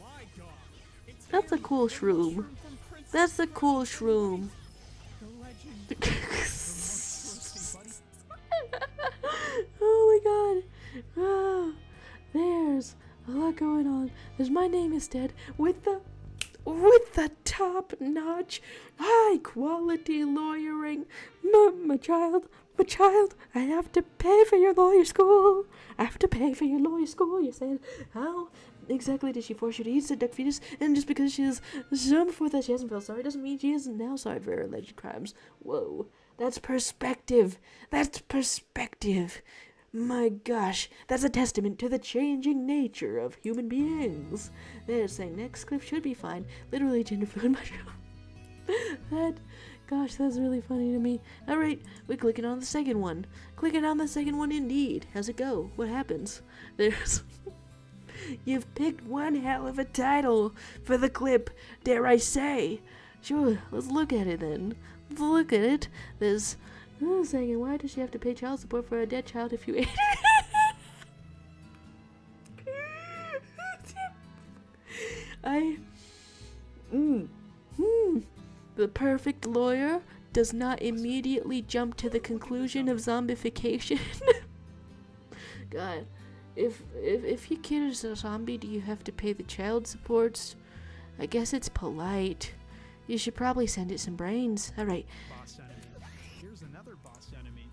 my god. It's that's a him, cool the shroom. mushroom from Princess That's a cool shroom. The legend, the mushroom Oh my god. Ah, there's a lot going on. There's My Name Is Dead with the top-notch, high-quality lawyering. My child, I have to pay for your lawyer school. I have to pay for your lawyer school. You said, how exactly did she force you to eat a duck fetus? And just because she is some before that she hasn't felt sorry doesn't mean she isn't now sorry for her alleged crimes. Whoa, that's perspective. That's perspective. My gosh, that's a testament to the changing nature of human beings. They're saying next clip should be fine. Literally gender fluid mushroom. That's really funny to me. Alright, we're clicking on the second one. Clicking on the second one indeed. How's it go? What happens? There's... You've picked one hell of a title for the clip, dare I say. Sure, let's look at it then. Let's look at it. There's... saying, why does she have to pay child support for a dead child if you ate The perfect lawyer does not immediately jump to the conclusion of zombification. God, if your kid is a zombie, do you have to pay the child supports? I guess it's polite. You should probably send it some brains. Alright. boss enemy. Here's another boss enemy.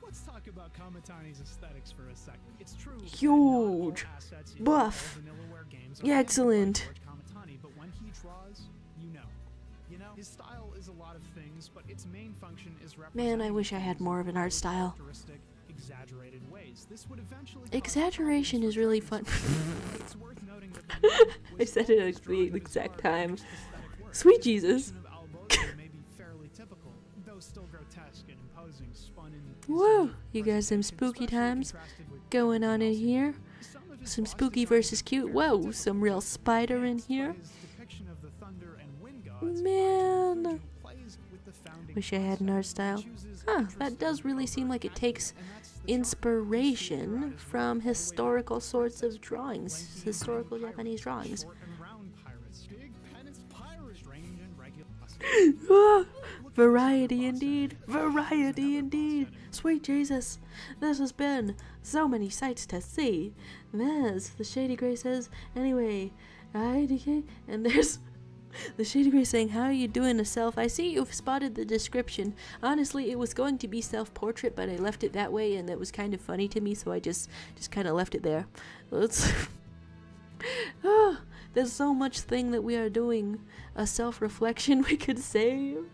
Let's talk about Kamatani's aesthetics for a second. It's true. that not all Huge. assets in Buff. all Vanillaware games are Yeah, handled by excellent. George Kamatani, but when he draws, you know. His style is a lot of things, but its main function is Man, I wish I had more of an art style. characteristic, exaggerated ways. This would eventually cause Exaggeration problems is for really fans. fun. It's worth noting that the movie I was said it always at trying the to exact discard time. most aesthetic work. Sweet The Jesus. depiction of Albozia may be fairly typical, though still grotesque and imposing, spun in Whoa, Disney you got some presentation, spooky especially times contrasted with going on in everything here. else. Some of his Some boss spooky design versus is cute. fairly Whoa, typical, some real spider in but here. his depiction of the thunder and wind gods Man. prior to Fuji plays with the founding Wish I had an art concept style. and chooses Huh, that interesting does really overt seem like it takes and that's the charm. inspiration His from figure out his way historical back to sorts Princess of Crown, drawings, lanky historical and Japanese pirates, drawings. short and round pirates, big penance pirates, strange and regular. Ah, Look at this other variety boss indeed, enemy. Here's variety another indeed. boss enemy. Sweet Jesus, this has been so many sights to see. There's the Shady Gray says, anyway, IDK, and there's the Shady Gray saying, how are you doing a self? I see you've spotted the description. Honestly, it was going to be self-portrait, but I left it that way, and that was kind of funny to me, so I just kind of left it there. Let's... There's so much thing that we are doing. A self-reflection we could save.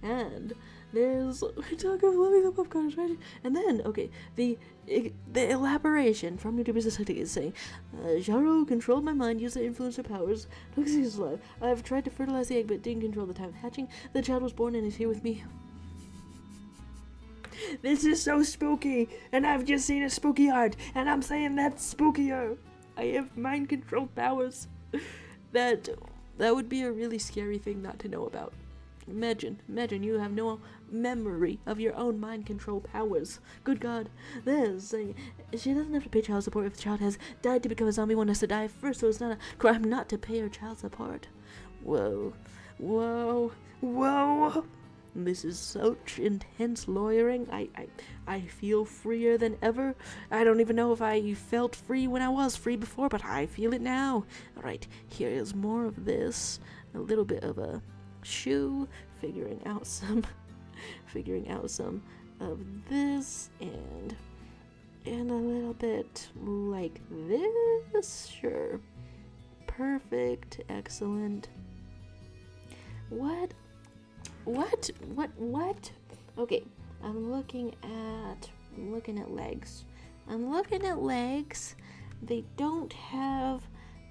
And there's... We talk of loving the popcorn, right? And then, okay, the elaboration from YouTubers Aesthetic is saying, Jaro controlled my mind, used the influencer powers, took his life. I have tried to fertilize the egg, but didn't control the time of hatching. The child was born and is here with me. This is so spooky, and I've just seen a spooky art, and I'm saying that's spookier. I have mind control powers. That would be a really scary thing not to know about. Imagine you have no memory of your own mind control powers. Good God. There's saying she doesn't have to pay child support if the child has died to become a zombie. One has to die first, so it's not a crime not to pay her child support. Whoa. This is such intense lawyering. I feel freer than ever. I don't even know if I felt free when I was free before, but I feel it now. Alright, here is more of this. A little bit of a shoe, figuring out some of this, and a little bit like this. Sure. Perfect. Excellent. What? Okay, I'm looking at legs. I'm looking at legs. They don't have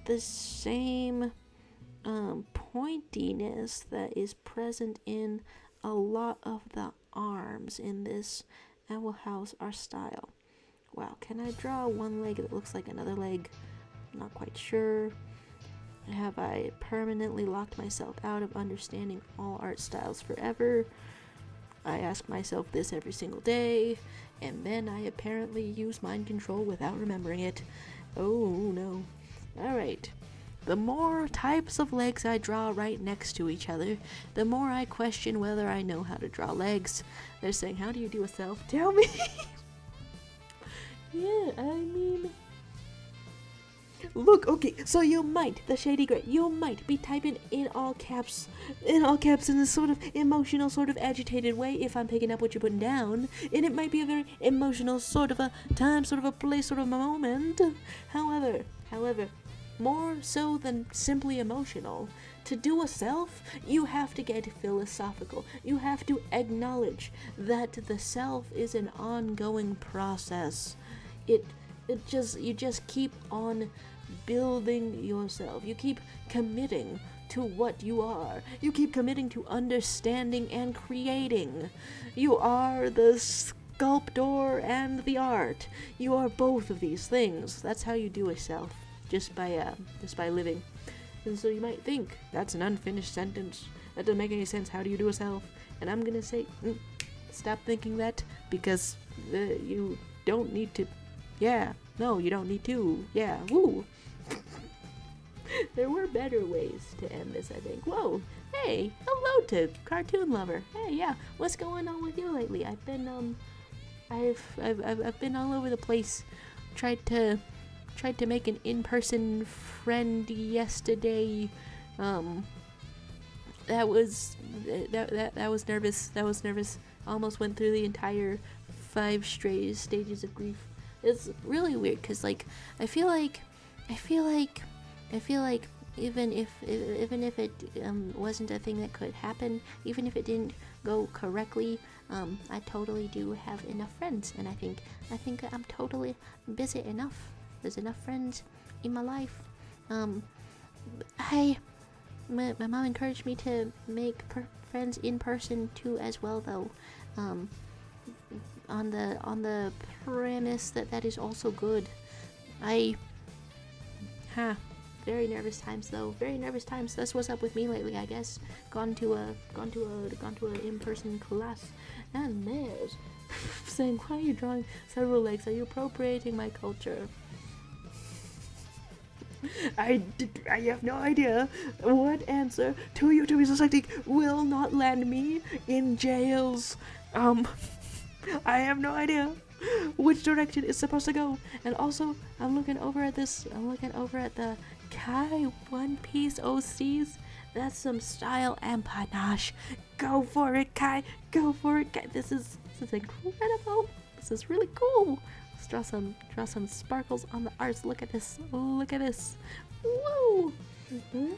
the same pointiness that is present in a lot of the arms in this Owl House art style. Wow, can I draw one leg that looks like another leg? I'm not quite sure. Have I permanently locked myself out of understanding all art styles forever? I ask myself this every single day, and then I apparently use mind control without remembering it. Oh no. Alright. The more types of legs I draw right next to each other, the more I question whether I know how to draw legs. They're saying, how do you do a self? Tell me! Yeah, I mean... Look, okay, so you might, the shady gray, you might be typing in all caps in this sort of emotional, sort of agitated way, if I'm picking up what you're putting down, and it might be a very emotional sort of a time, sort of a place, sort of a moment. However, more so than simply emotional, to do a self, you have to get philosophical. You have to acknowledge that the self is an ongoing process. You just keep on building yourself. You keep committing to what you are. You keep committing to understanding and creating. You are the sculptor and the art. You are both of these things. That's how you do a self, just by living. And so you might think that's an unfinished sentence. That doesn't make any sense. How do you do a self? And I'm gonna say, stop thinking that, because you don't need to. Yeah, no, you don't need to. Yeah, woo. There were better ways to end this, I think. Whoa, hey, hello to Cartoon Lover. Hey, yeah, what's going on with you lately? I've been I've been all over the place. Tried to make an in-person friend yesterday. That was nervous. That was nervous. Almost went through the entire 5 straight stages of grief. It's really weird, cause like I feel like even if it wasn't a thing that could happen, even if it didn't go correctly, I totally do have enough friends, and I think I'm totally busy enough. There's enough friends in my life. My mom encouraged me to make friends in person too, as well, though. On the premise that is also good. Very nervous times though. Very nervous times. That's what's up with me lately, I guess. Gone to a in-person class, and there's saying, why are you drawing several legs? Are you appropriating my culture? I have no idea what answer to YouTube Society will not land me in jails. I have no idea which direction it's supposed to go. And also, I'm looking over at the Kai One Piece OCs. That's some style and panache. Go for it, Kai. Go for it, Kai. This is incredible. This is really cool. Let's draw some sparkles on the arts. Look at this. Look at this. Woo!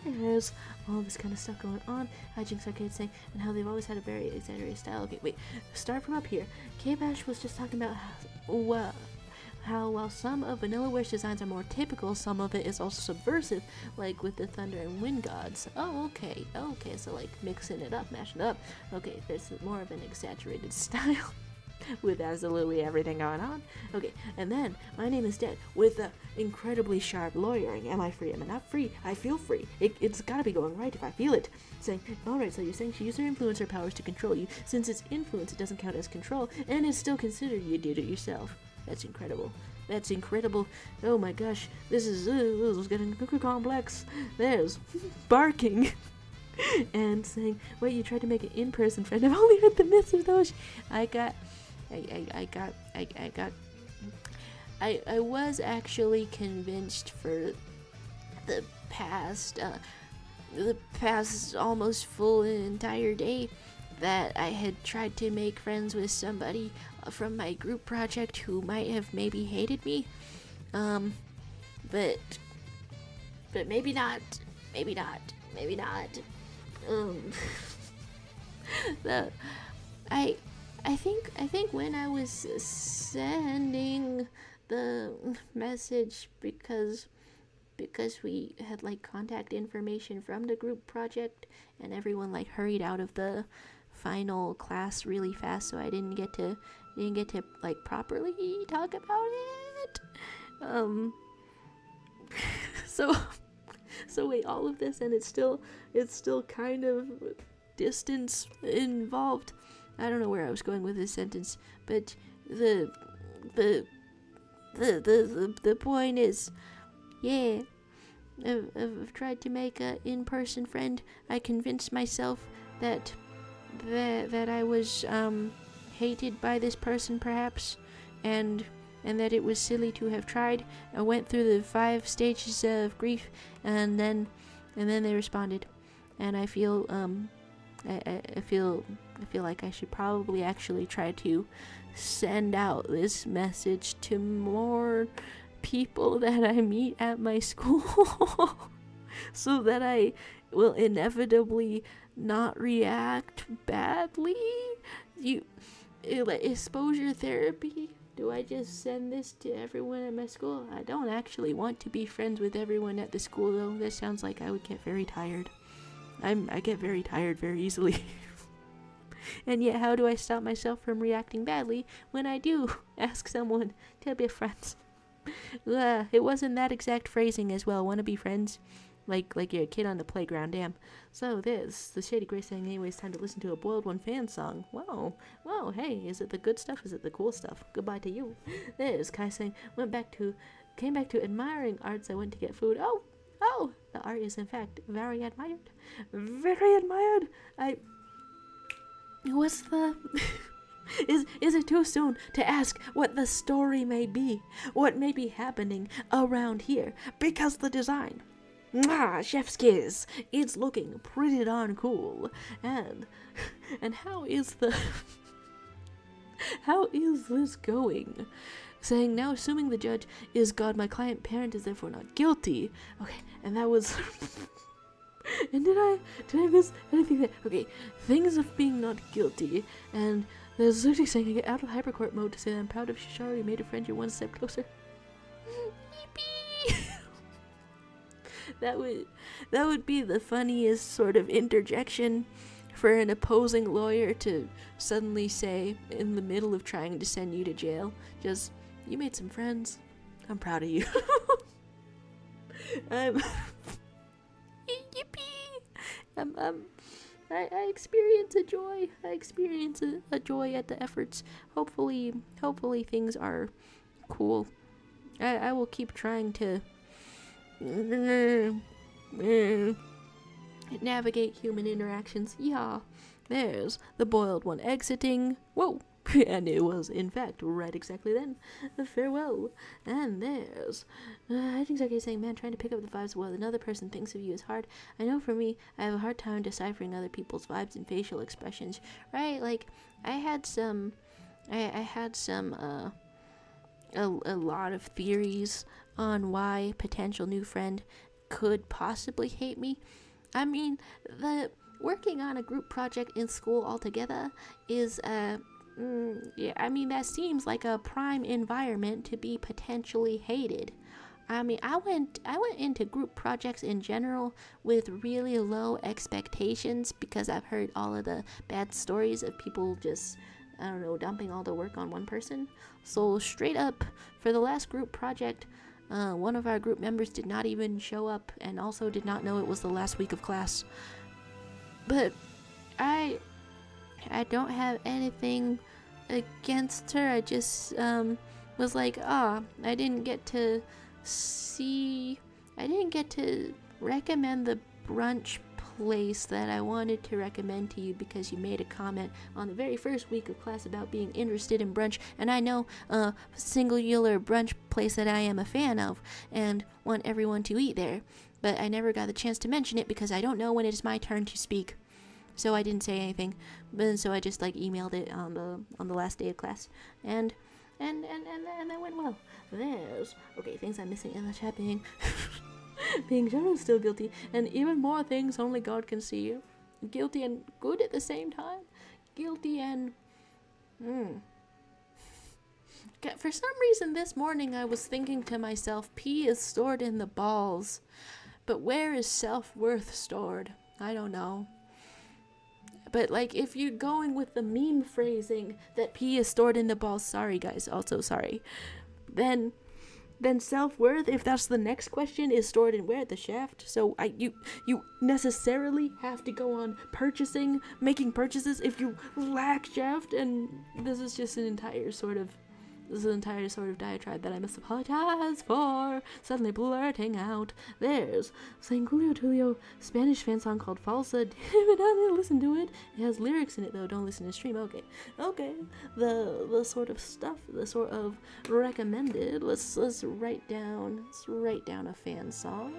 There's all this kind of stuff going on. Hijinks Arcade saying, and how they've always had a very exaggerated style. Okay, wait. Start from up here. K-Bash was just talking about how while some of Vanilla Wish designs are more typical, some of it is also subversive, like with the Thunder and Wind Gods. Oh, okay. Okay, so like mixing it up, mashing it up. Okay, there's more of an exaggerated style. With absolutely everything going on. Okay, and then My Name is Dead with the incredibly sharp lawyering. Am I free? Am I not free? I feel free. It's gotta be going right if I feel it. Saying, alright, so you're saying she used her influencer powers to control you. Since it's influence, it doesn't count as control, and it's still considered you did it yourself. That's incredible. That's incredible. Oh my gosh, this is getting complex. There's barking. And saying, wait, you tried to make an in-person friend. I've only heard the myths of those. I was actually convinced for the past almost full entire day that I had tried to make friends with somebody from my group project who might have maybe hated me, but maybe not. um, the I I think when I was sending the message because we had like contact information from the group project and everyone like hurried out of the final class really fast, so I didn't get to like properly talk about it. So wait, all of this and it's still kind of distance involved. I don't know where I was going with this sentence, but the point is, yeah, I've tried to make a in-person friend. I convinced myself that I was hated by this person perhaps, and that it was silly to have tried. I went through the 5 stages of grief, and then they responded, and I feel I feel like I should probably actually try to send out this message to more people that I meet at my school so that I will inevitably not react badly. Exposure therapy? Do I just send this to everyone at my school? I don't actually want to be friends with everyone at the school, though. That sounds like I would get very tired. I get very tired very easily. And yet, how do I stop myself from reacting badly when I do ask someone to be friends? It wasn't that exact phrasing as well. Want to be friends? Like you're a kid on the playground, damn. So this, the Shady Grace saying, anyways, time to listen to a Boiled One fan song. Whoa, hey, is it the good stuff? Is it the cool stuff? Goodbye to you. There's Kai saying, came back to admiring arts. I went to get food. Oh, the art is in fact very admired. Very admired. What's the... Is it too soon to ask what the story may be? What may be happening around here? Because the design... chef's kiss. It's looking pretty darn cool. And how is this going? Saying, now assuming the judge is God, my client parent is therefore not guilty. Okay, and that was... and did I miss anything there? Okay, things of being not guilty, and there's literally saying I get out of hypercourt mode to say that I'm proud of Shishara, you made a friend, you're one step closer. Yippee! That would be the funniest sort of interjection for an opposing lawyer to suddenly say in the middle of trying to send you to jail. Just, you made some friends. I'm proud of you. Yippee! I experience a joy. I experience a joy at the efforts. Hopefully things are cool. I will keep trying to navigate human interactions. Yeah, there's the Boiled One exiting. Whoa! And it was, in fact, right exactly then. Farewell. And there's... I think Zaki is saying, man, trying to pick up the vibes of what another person thinks of you is hard. I know for me, I have a hard time deciphering other people's vibes and facial expressions. Right? Like, I had some... a lot of theories on why a potential new friend could possibly hate me. I mean, the working on a group project in school altogether is yeah, I mean, that seems like a prime environment to be potentially hated. I mean, I went into group projects in general with really low expectations because I've heard all of the bad stories of people just, I don't know, dumping all the work on one person. So straight up, for the last group project, one of our group members did not even show up and also did not know it was the last week of class. But I don't have anything against her. I just was like, I didn't get to recommend the brunch place that I wanted to recommend to you because you made a comment on the very first week of class about being interested in brunch, and I know a singular brunch place that I am a fan of and want everyone to eat there, but I never got the chance to mention it because I don't know when it is my turn to speak. So I didn't say anything, but so I just like emailed it on the last day of class, and that went well. There's things I'm missing in the chat being Shadow still guilty, and even more things only God can see. guilty and good at the same time. Guilty and for some reason this morning I was thinking to myself, pee is stored in the balls, but where is self-worth stored? I don't know. But like, if you're going with the meme phrasing that pee is stored in the balls, sorry guys, also sorry, then self-worth, if that's the next question, is stored in where? The shaft. So you necessarily have to go on making purchases if you lack shaft, and this is just an entire sort of diatribe that I must apologize for suddenly blurting out. There's San Julio Tulio Spanish fan song called Falsa. Damn it, I didn't listen to it. It has lyrics in it though, don't listen to stream. Okay. The sort of stuff, the sort of recommended. Let's write down a fan song.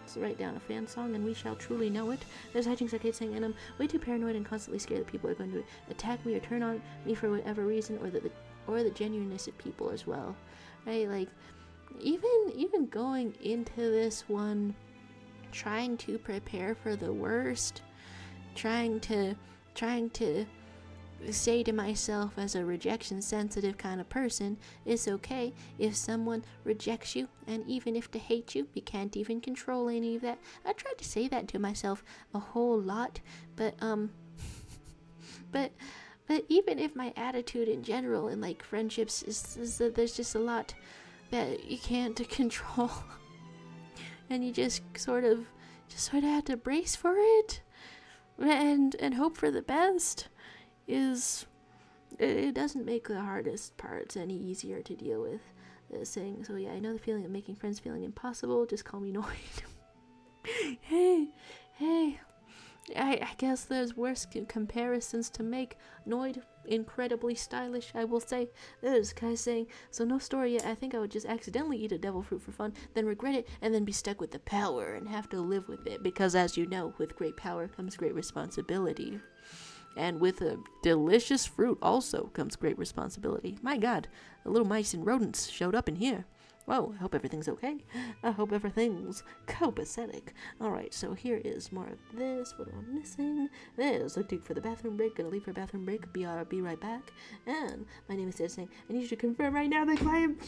Let's write down a fan song and we shall truly know it. There's Hijinks Arcade saying, and I'm way too paranoid and constantly scared that people are going to attack me or turn on me for whatever reason, or the genuineness of people as well, right? Like, even going into this one, trying to prepare for the worst, trying to say to myself as a rejection sensitive kind of person, it's okay if someone rejects you, and even if they hate you, you can't even control any of that. I tried to say that to myself a whole lot, but even if my attitude in general in like friendships is that there's just a lot that you can't control, and you just sort of have to brace for it and hope for the best, it doesn't make the hardest parts any easier to deal with. Saying, so yeah, I know the feeling of making friends feeling impossible, just call me Noid. hey I guess there's worse comparisons to make. Noid, incredibly stylish, I will say. There's Kai saying, so no story yet. I think I would just accidentally eat a devil fruit for fun, then regret it, and then be stuck with the power and have to live with it. Because as you know, with great power comes great responsibility. And with a delicious fruit also comes great responsibility. My god, the little mice and rodents showed up in here. Whoa, I hope everything's okay. I hope everything's copacetic. Alright, so here is more of this. What am I missing? There's a dude for the bathroom break. Gonna leave for bathroom break. Be right back. And my name is Sid saying, I need you to confirm right now that client...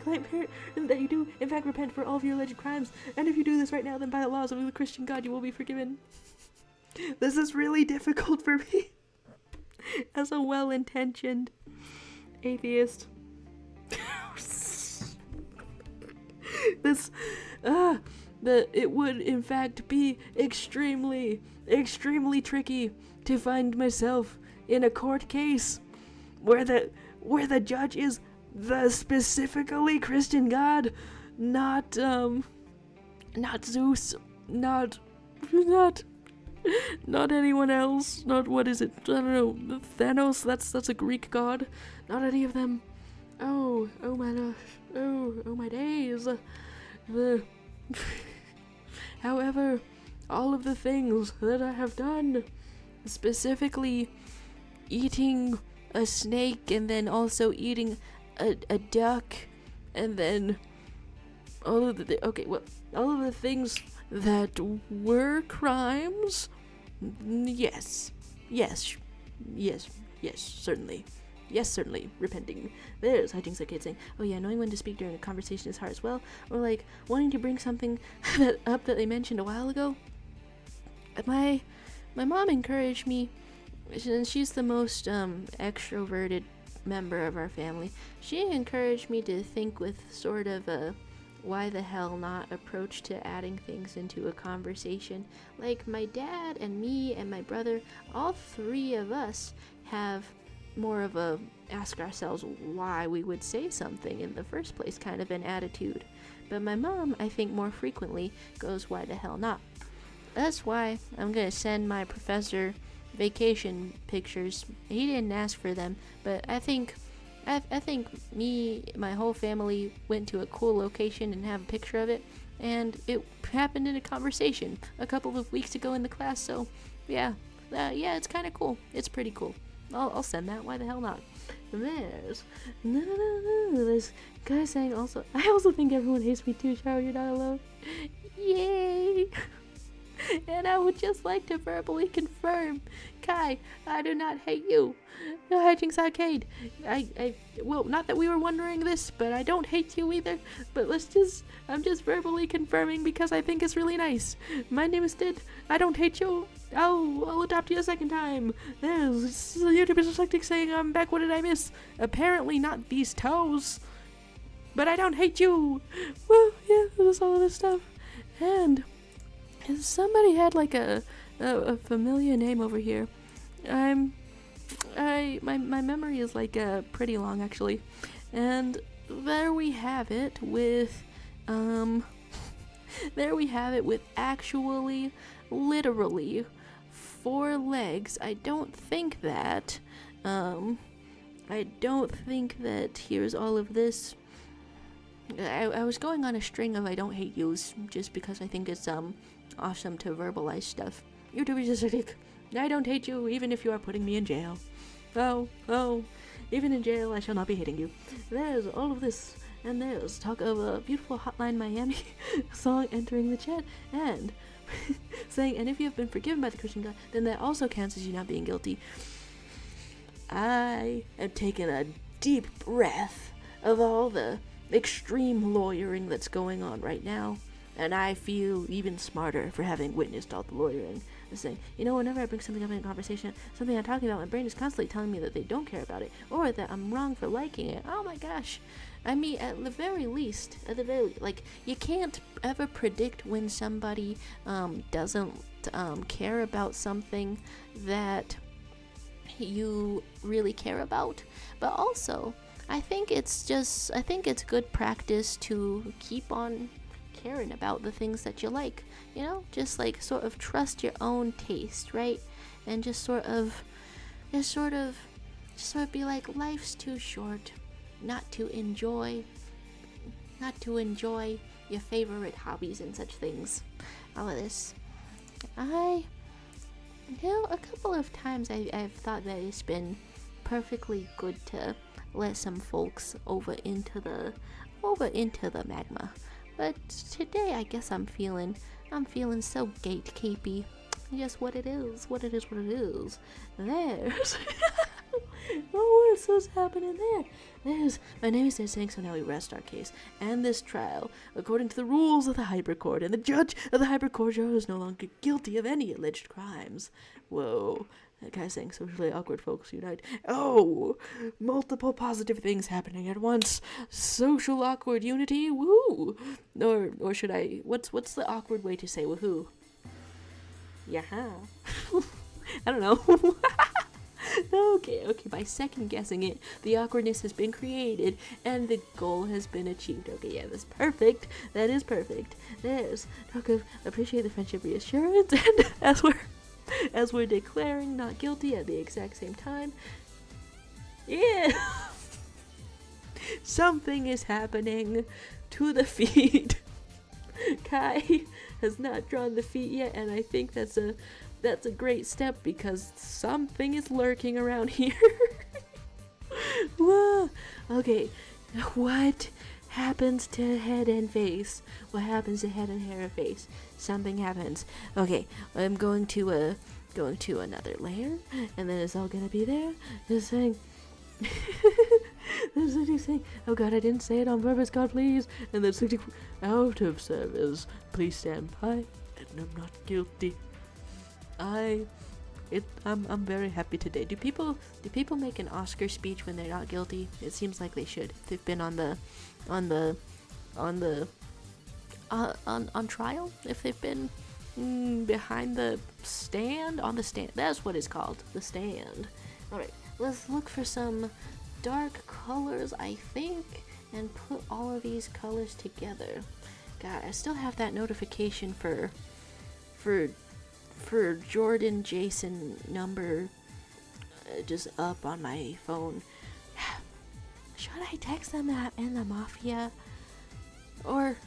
client parent, that you do in fact repent for all of your alleged crimes. And if you do this right now, then by the laws of the Christian God, you will be forgiven. This is really difficult for me. As a well-intentioned atheist. It would in fact be extremely tricky to find myself in a court case where the judge is the specifically Christian God, not Zeus, not anyone else, not what is it? I don't know, Thanos. That's a Greek god. Not any of them. Oh my gosh. Oh my days. However, all of the things that I have done, specifically eating a snake and then also eating a duck, and then all of the things that were crimes, yes, certainly. Yes, certainly. Repenting. There's Hijinks Arcade saying, oh yeah, knowing when to speak during a conversation is hard as well. Or like, wanting to bring something up that they mentioned a while ago. My mom encouraged me, and she's the most extroverted member of our family. She encouraged me to think with sort of a why the hell not approach to adding things into a conversation. Like, my dad and me and my brother, all three of us have more of a ask ourselves why we would say something in the first place kind of an attitude. But my mom, I think, more frequently goes, why the hell not? That's why I'm gonna send my professor vacation pictures. He didn't ask for them, but I think my whole family went to a cool location and have a picture of it, and it happened in a conversation a couple of weeks ago in the class. So yeah, it's kind of cool. It's pretty cool. I'll send that. Why the hell not? There's this guy saying also, I also think everyone hates me too, Charo, you're not alone. Yay! And I would just like to verbally confirm, Kai, I do not hate you. No Hijinks Arcade. Well, not that we were wondering this, but I don't hate you either. But I'm just verbally confirming because I think it's really nice. My name is Did. I don't hate you. I'll adopt you a second time. There's YouTube is reflecting saying I'm back. What did I miss? Apparently not these toes. But I don't hate you. Well, yeah, there's all of this stuff. And somebody had like a familiar name over here. My memory is like pretty long actually. And there we have it with actually literally 4 legs. I don't think that here's all of this. I was going on a string of I don't hate yous just because I think it's awesome to verbalize stuff. YouTube is just like, I don't hate you even if you are putting me in jail. Oh, even in jail I shall not be hating you. There's all of this, and there's talk of a beautiful Hotline Miami song entering the chat, and saying, and if you have been forgiven by the Christian God, then that also counts as you not being guilty. I am taking a deep breath of all the extreme lawyering that's going on right now, and I feel even smarter for having witnessed all the lawyering. And saying, whenever I bring something up in a conversation, something I'm talking about, my brain is constantly telling me that they don't care about it, or that I'm wrong for liking it. Oh my gosh. I mean, at the very least, like, you can't ever predict when somebody doesn't care about something that you really care about. But also, I think it's good practice to keep on caring about the things that you like, just like sort of trust your own taste, right? And just sort of be like, life's too short not to enjoy your favorite hobbies and such things. All of this. A couple of times I've thought that it's been perfectly good to let some folks over into the magma. But today I guess I'm feeling so gatekeepy. Just what it is. There's oh, what's happening there? My name is saying, so now we rest our case and this trial according to the rules of the Hybrid Court, and the judge of the Hybrid Court is no longer guilty of any alleged crimes. Whoa. That guy's saying socially awkward folks unite. Oh, multiple positive things happening at once. Social awkward unity, woohoo! Or should I? What's the awkward way to say woohoo? Yeah. I don't know. Okay. By second guessing it, the awkwardness has been created and the goal has been achieved. Okay, yeah, that's perfect. That is perfect. There's talk of appreciate the friendship reassurance, and as we're declaring not guilty at the exact same time. Yeah. Something is happening to the feet. Kai has not drawn the feet yet, and I think that's a great step because something is lurking around here. Whoa. Okay, what happens to head and face? What happens to head and hair and face? Something happens. Okay, I'm going to another layer, and then it's all gonna be there. Just saying. There's something saying, oh God, I didn't say it on purpose, God please. And then something out of service. Please stand by, and I'm not guilty. I'm very happy today. Do people make an Oscar speech when they're not guilty? It seems like they should. If they've been on trial, if they've been behind the stand, on the stand. That's what it's called, the stand. All right, let's look for some dark colors, I think, and put all of these colors together. God, I still have that notification for Jordan Jason number just up on my phone. Should I text them that in the mafia? Or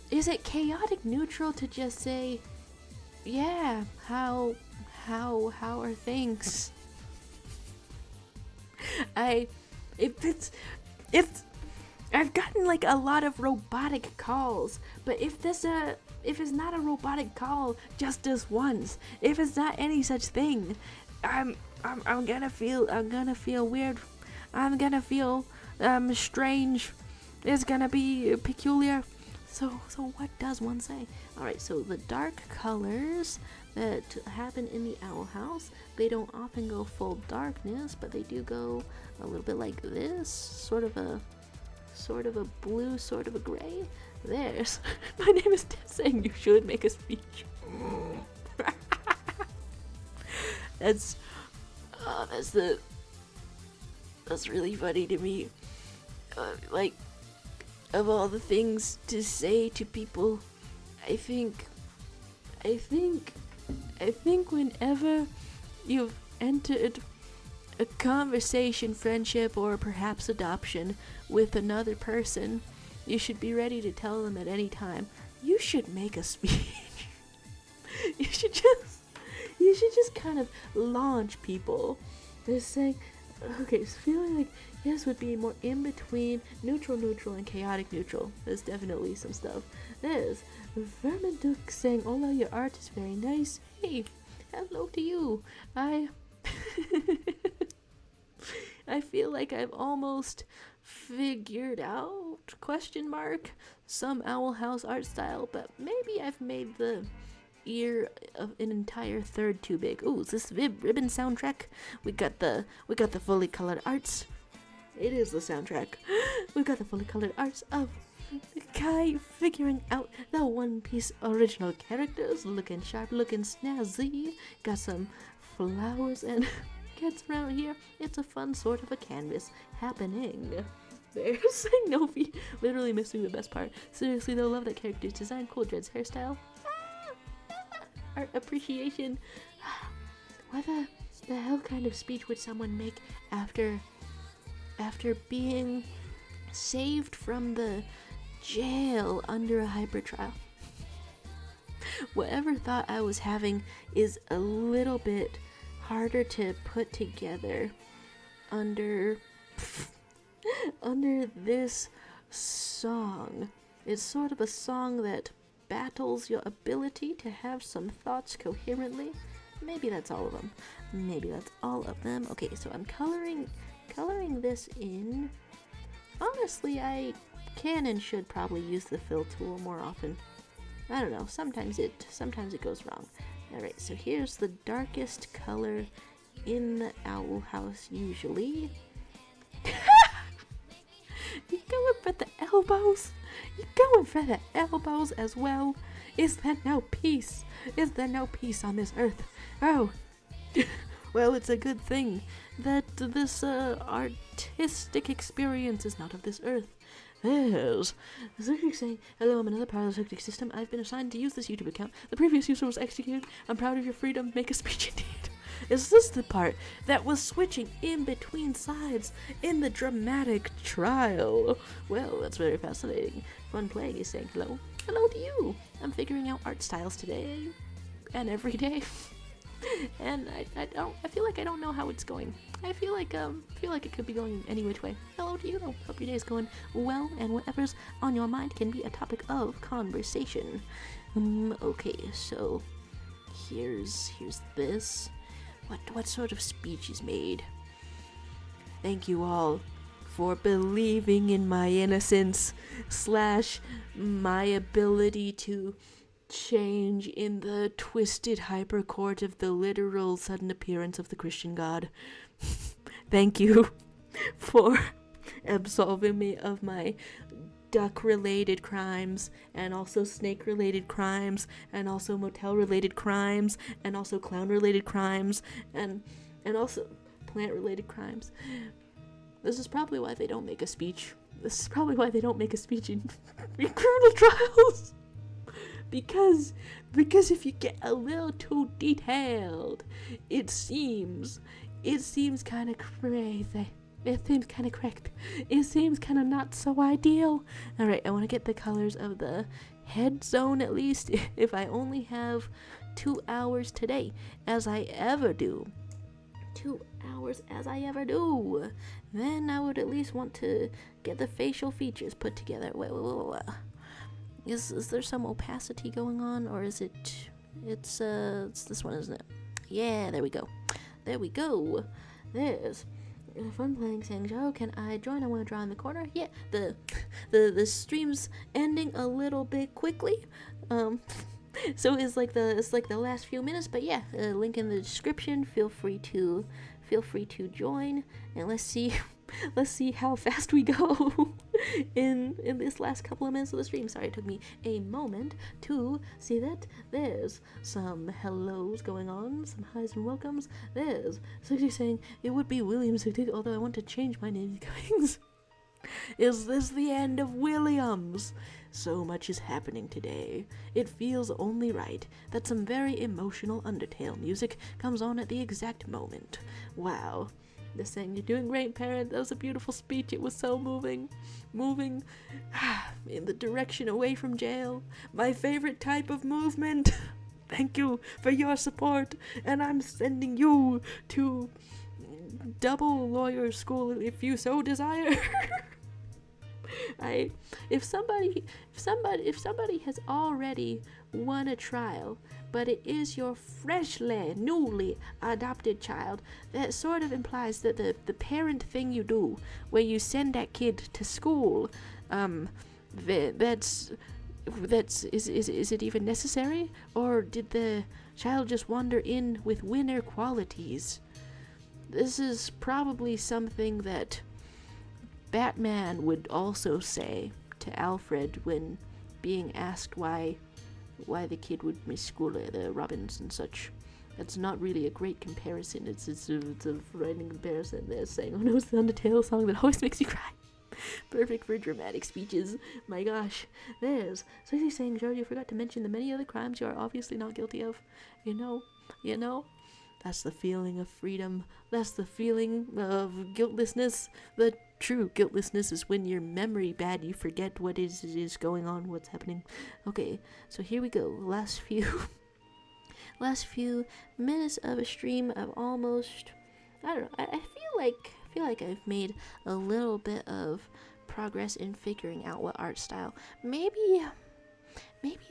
is it chaotic neutral to just say, yeah, how are things? I've gotten like a lot of robotic calls, but if there's if it's not a robotic call just this once, if it's not any such thing, I'm gonna feel weird. I'm gonna feel strange. It's gonna be peculiar. So what does one say? Alright, so the dark colors that happen in the owl house, they don't often go full darkness, but they do go a little bit like this, sort of a blue, sort of a gray. There's my name is Ted saying you should make a speech. That's really funny to me. Like, of all the things to say to people, I think whenever you've entered a conversation, friendship, or perhaps adoption with another person, you should be ready to tell them at any time, you should make a speech. you should just kind of launch people. Just saying, okay, so feeling like this would be more in between neutral, and chaotic neutral. There's definitely some stuff. There's Verminduk saying, "Ola, your art is very nice." Hey, hello to you. I feel like I've almost figured out some Owl House art style, but maybe I've made the ear of an entire third too big. Ooh, is this ribbon soundtrack? We got the fully colored arts. It is the soundtrack. We've got the fully colored arts of Kai figuring out the One Piece original characters, looking sharp, looking snazzy. Got some flowers and cats around here. It's a fun sort of a canvas happening. There's Novi literally missing the best part. Seriously though, love that character's design. Cool dreads hairstyle. Art appreciation. What the hell kind of speech would someone make after being saved from the jail under a hyper trial? Whatever thought I was having is a little bit harder to put together under this song. It's sort of a song that battles your ability to have some thoughts coherently. Maybe that's all of them. Maybe that's all of them. Okay, so I'm coloring this in. Honestly, I can and should probably use the fill tool more often. I don't know, sometimes it goes wrong. Alright, so here's the darkest color in the owl house usually. You going for the elbows? You going for the elbows as well? Is there no peace? Is there no peace on this earth? Oh, well, it's a good thing that this artistic experience is not of this earth. There's Zurkik saying, "Hello, I'm another part of the Zurkik system. I've been assigned to use this YouTube account. The previous user was executed. I'm proud of your freedom. Make a speech indeed." Is this the part that was switching in between sides in the dramatic trial? Well, that's very fascinating. Fun playing is saying hello. Hello to you. I'm figuring out art styles today and every day. And I feel like I don't know how it's going. I feel like it could be going any which way. Hello to you though. Hope your day's going well, and whatever's on your mind can be a topic of conversation. Okay, so here's this. What sort of speech is made? Thank you all for believing in my innocence / my ability to change in the twisted hypercourt of the literal sudden appearance of the Christian God. Thank you for absolving me of my duck-related crimes, and also snake-related crimes, and also motel-related crimes, and also clown-related crimes, and also plant-related crimes. This is probably why they don't make a speech. This is probably why they don't make a speech in criminal trials. Because if you get a little too detailed, it seems kind of crazy. It seems kind of correct. It seems kind of not so ideal. Alright, I want to get the colors of the head zone at least. If I only have 2 hours today, as I ever do. 2 hours as I ever do. Then I would at least want to get the facial features put together. Wait. Is there some opacity going on, or is it? It's this one, isn't it? Yeah, there we go. There we go. There's fun playing saying, Joe, can I join? I want to draw in the corner. Yeah, the stream's ending a little bit quickly. So it's like the last few minutes, but yeah, link in the description. Feel free to join, and let's see how fast we go in this last couple of minutes of the stream. Sorry, it took me a moment to see that. There's some hellos going on, some highs and welcomes. There's somebody saying it would be Williams, although I want to change my name to Cummings. Is this the end of Williams? So much is happening today. It feels only right that some very emotional Undertale music comes on at the exact moment. Wow. They're saying, you're doing great, parent. That was a beautiful speech. It was so moving in the direction away from jail. My favorite type of movement. Thank you for your support, and I'm sending you to double lawyer school if you so desire. If somebody has already won a trial, but it is your freshly, newly adopted child, that sort of implies that the parent thing you do, where you send that kid to school, is it even necessary? Or did the child just wander in with winner qualities? This is probably something that Batman would also say to Alfred when being asked why the kid would miss school, the Robins and such. That's not really a great comparison. It's a frightening comparison. They're saying, oh no, it's the Undertale song that always makes you cry. Perfect for dramatic speeches. My gosh. There's Susie saying, Joe, you forgot to mention the many other crimes you are obviously not guilty of. You know? That's the feeling of freedom. That's the feeling of guiltlessness. The true guiltlessness is when your memory bad, you forget what is going on, what's happening. Okay, so here we go. Last few minutes of a stream of almost, I don't know, I feel like I've made a little bit of progress in figuring out what art style. Maybe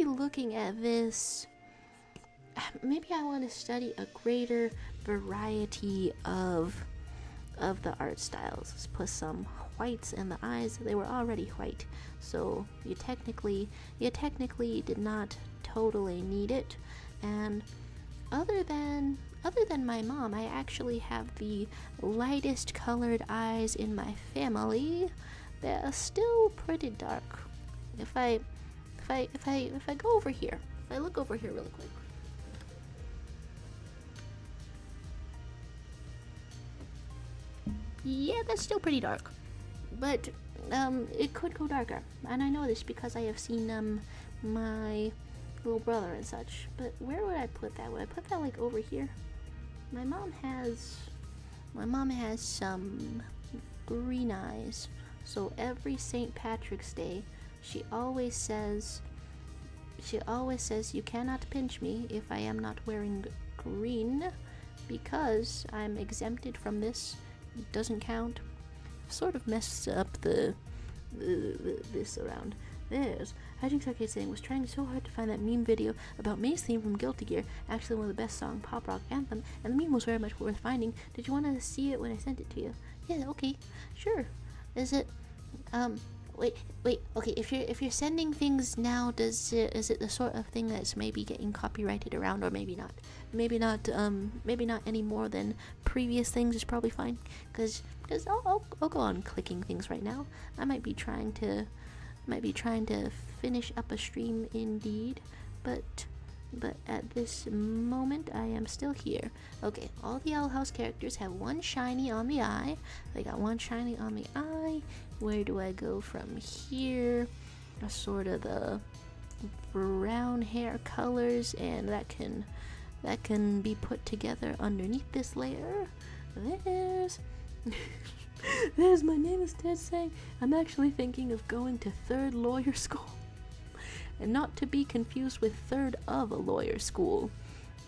looking at this, maybe I want to study a greater variety of the art styles. Let's put some whites in the eyes. They were already white, so you technically did not totally need it. And other than my mom, I actually have the lightest colored eyes in my family. They're still pretty dark. If I go over here, if I look over here really quick. Yeah, that's still pretty dark, but it could go darker, and I know this because I have seen my little brother and such. But where would I put that? Would I put that like over here? My mom has some green eyes, so every St. Patrick's Day she always says you cannot pinch me if I am not wearing green, because I'm exempted from this. It doesn't count. I've sort of messed up the this around. There's Hajing saying, was trying so hard to find that meme video about May's theme from Guilty Gear, actually one of the best song pop rock anthem, and the meme was very much worth finding. Did you want to see it when I sent it to you? Yeah, okay, sure. Is it wait, okay, if you're sending things now, is it the sort of thing that's maybe getting copyrighted around, or maybe not? Maybe not any more than previous things is probably fine, because I'll go on clicking things right now. I might be trying to finish up a stream indeed, but at this moment I am still here. Okay, all the Owl House characters have one shiny on the eye. They got one shiny on the eye. Where do I go from here? Sort of the brown hair colors, and that can be put together underneath this layer. There's my name is Ted saying, I'm actually thinking of going to third lawyer school. And not to be confused with third of a lawyer school.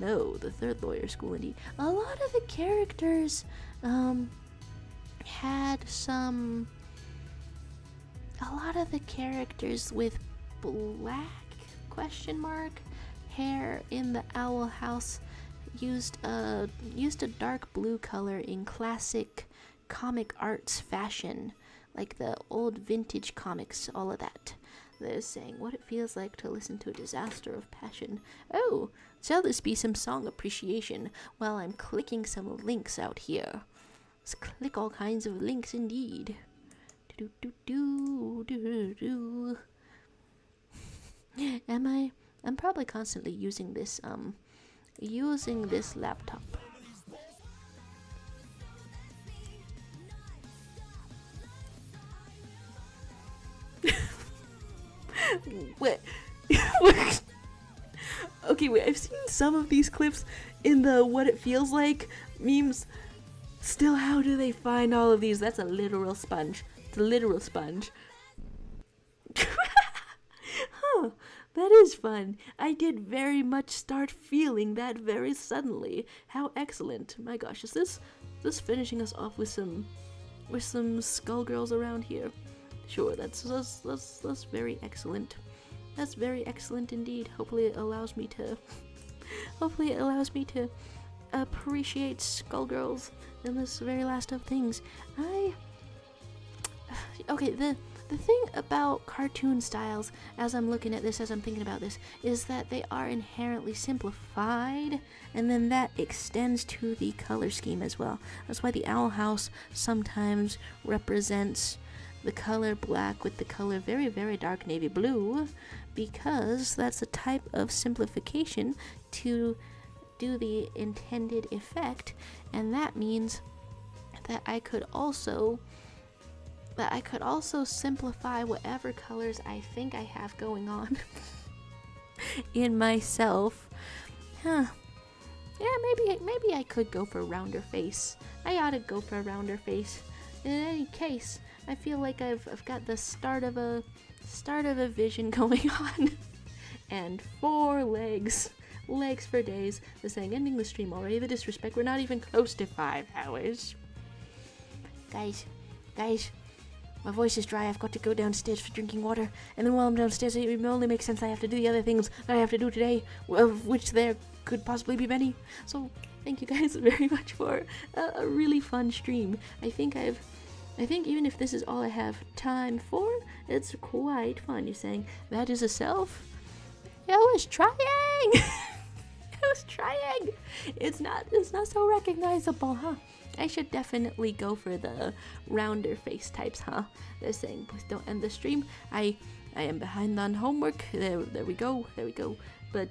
No, the third lawyer school indeed. A lot of the characters had some... A lot of the characters with black question mark hair in the owl house used a dark blue color in classic comic arts fashion, like the old vintage comics, all of that. They're saying what it feels like to listen to a disaster of passion. Oh, shall this be some song appreciation while I'm clicking some links out here? Let's click all kinds of links indeed. Do do do do do. I'm probably constantly using this laptop. Wait. Okay, wait, I've seen some of these clips in the what it feels like memes. Still, how do they find all of these? That's a literal sponge. It's a literal sponge. Huh, that is fun. I did very much start feeling that very suddenly. How excellent. My gosh, is this finishing us off with some skullgirls around here? Sure, that's very excellent. That's very excellent indeed. Hopefully it allows me to appreciate skullgirls in this very last of things. Okay, the thing about cartoon styles, as I'm looking at this, as I'm thinking about this, is that they are inherently simplified, and then that extends to the color scheme as well. That's why the owl house sometimes represents the color black with the color very, very dark navy blue, because that's a type of simplification to do the intended effect, and that means that I could also simplify whatever colors I think I have going on in myself. Yeah, maybe I could go for a rounder face. I ought to go for a rounder face. In any case, I feel like I've got the start of a vision going on. And 4 legs for days. They're saying ending the stream already. The disrespect. We're not even close to 5 hours. Guys, my voice is dry. I've got to go downstairs for drinking water, and then while I'm downstairs, it only makes sense I have to do the other things that I have to do today, of which there could possibly be many. So thank you guys very much for a really fun stream. I think even if this is all I have time for, it's quite fun. You're saying that is a self? I was trying. I was trying. It's not so recognizable, huh? I should definitely go for the rounder face types, huh? They're saying please don't end the stream. I am behind on homework. There we go. But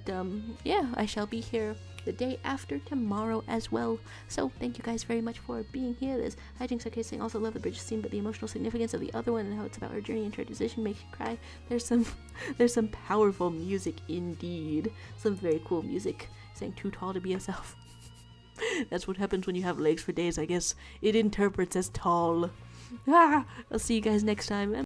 yeah, I shall be here the day after tomorrow as well. So thank you guys very much for being here. There's Hijinks Arcade saying also love the bridge scene, but the emotional significance of the other one and how it's about her journey into her decision makes you cry. There's some powerful music indeed. Some very cool music saying too tall to be yourself. That's what happens when you have legs for days, I guess. It interprets as tall. I'll see you guys next time.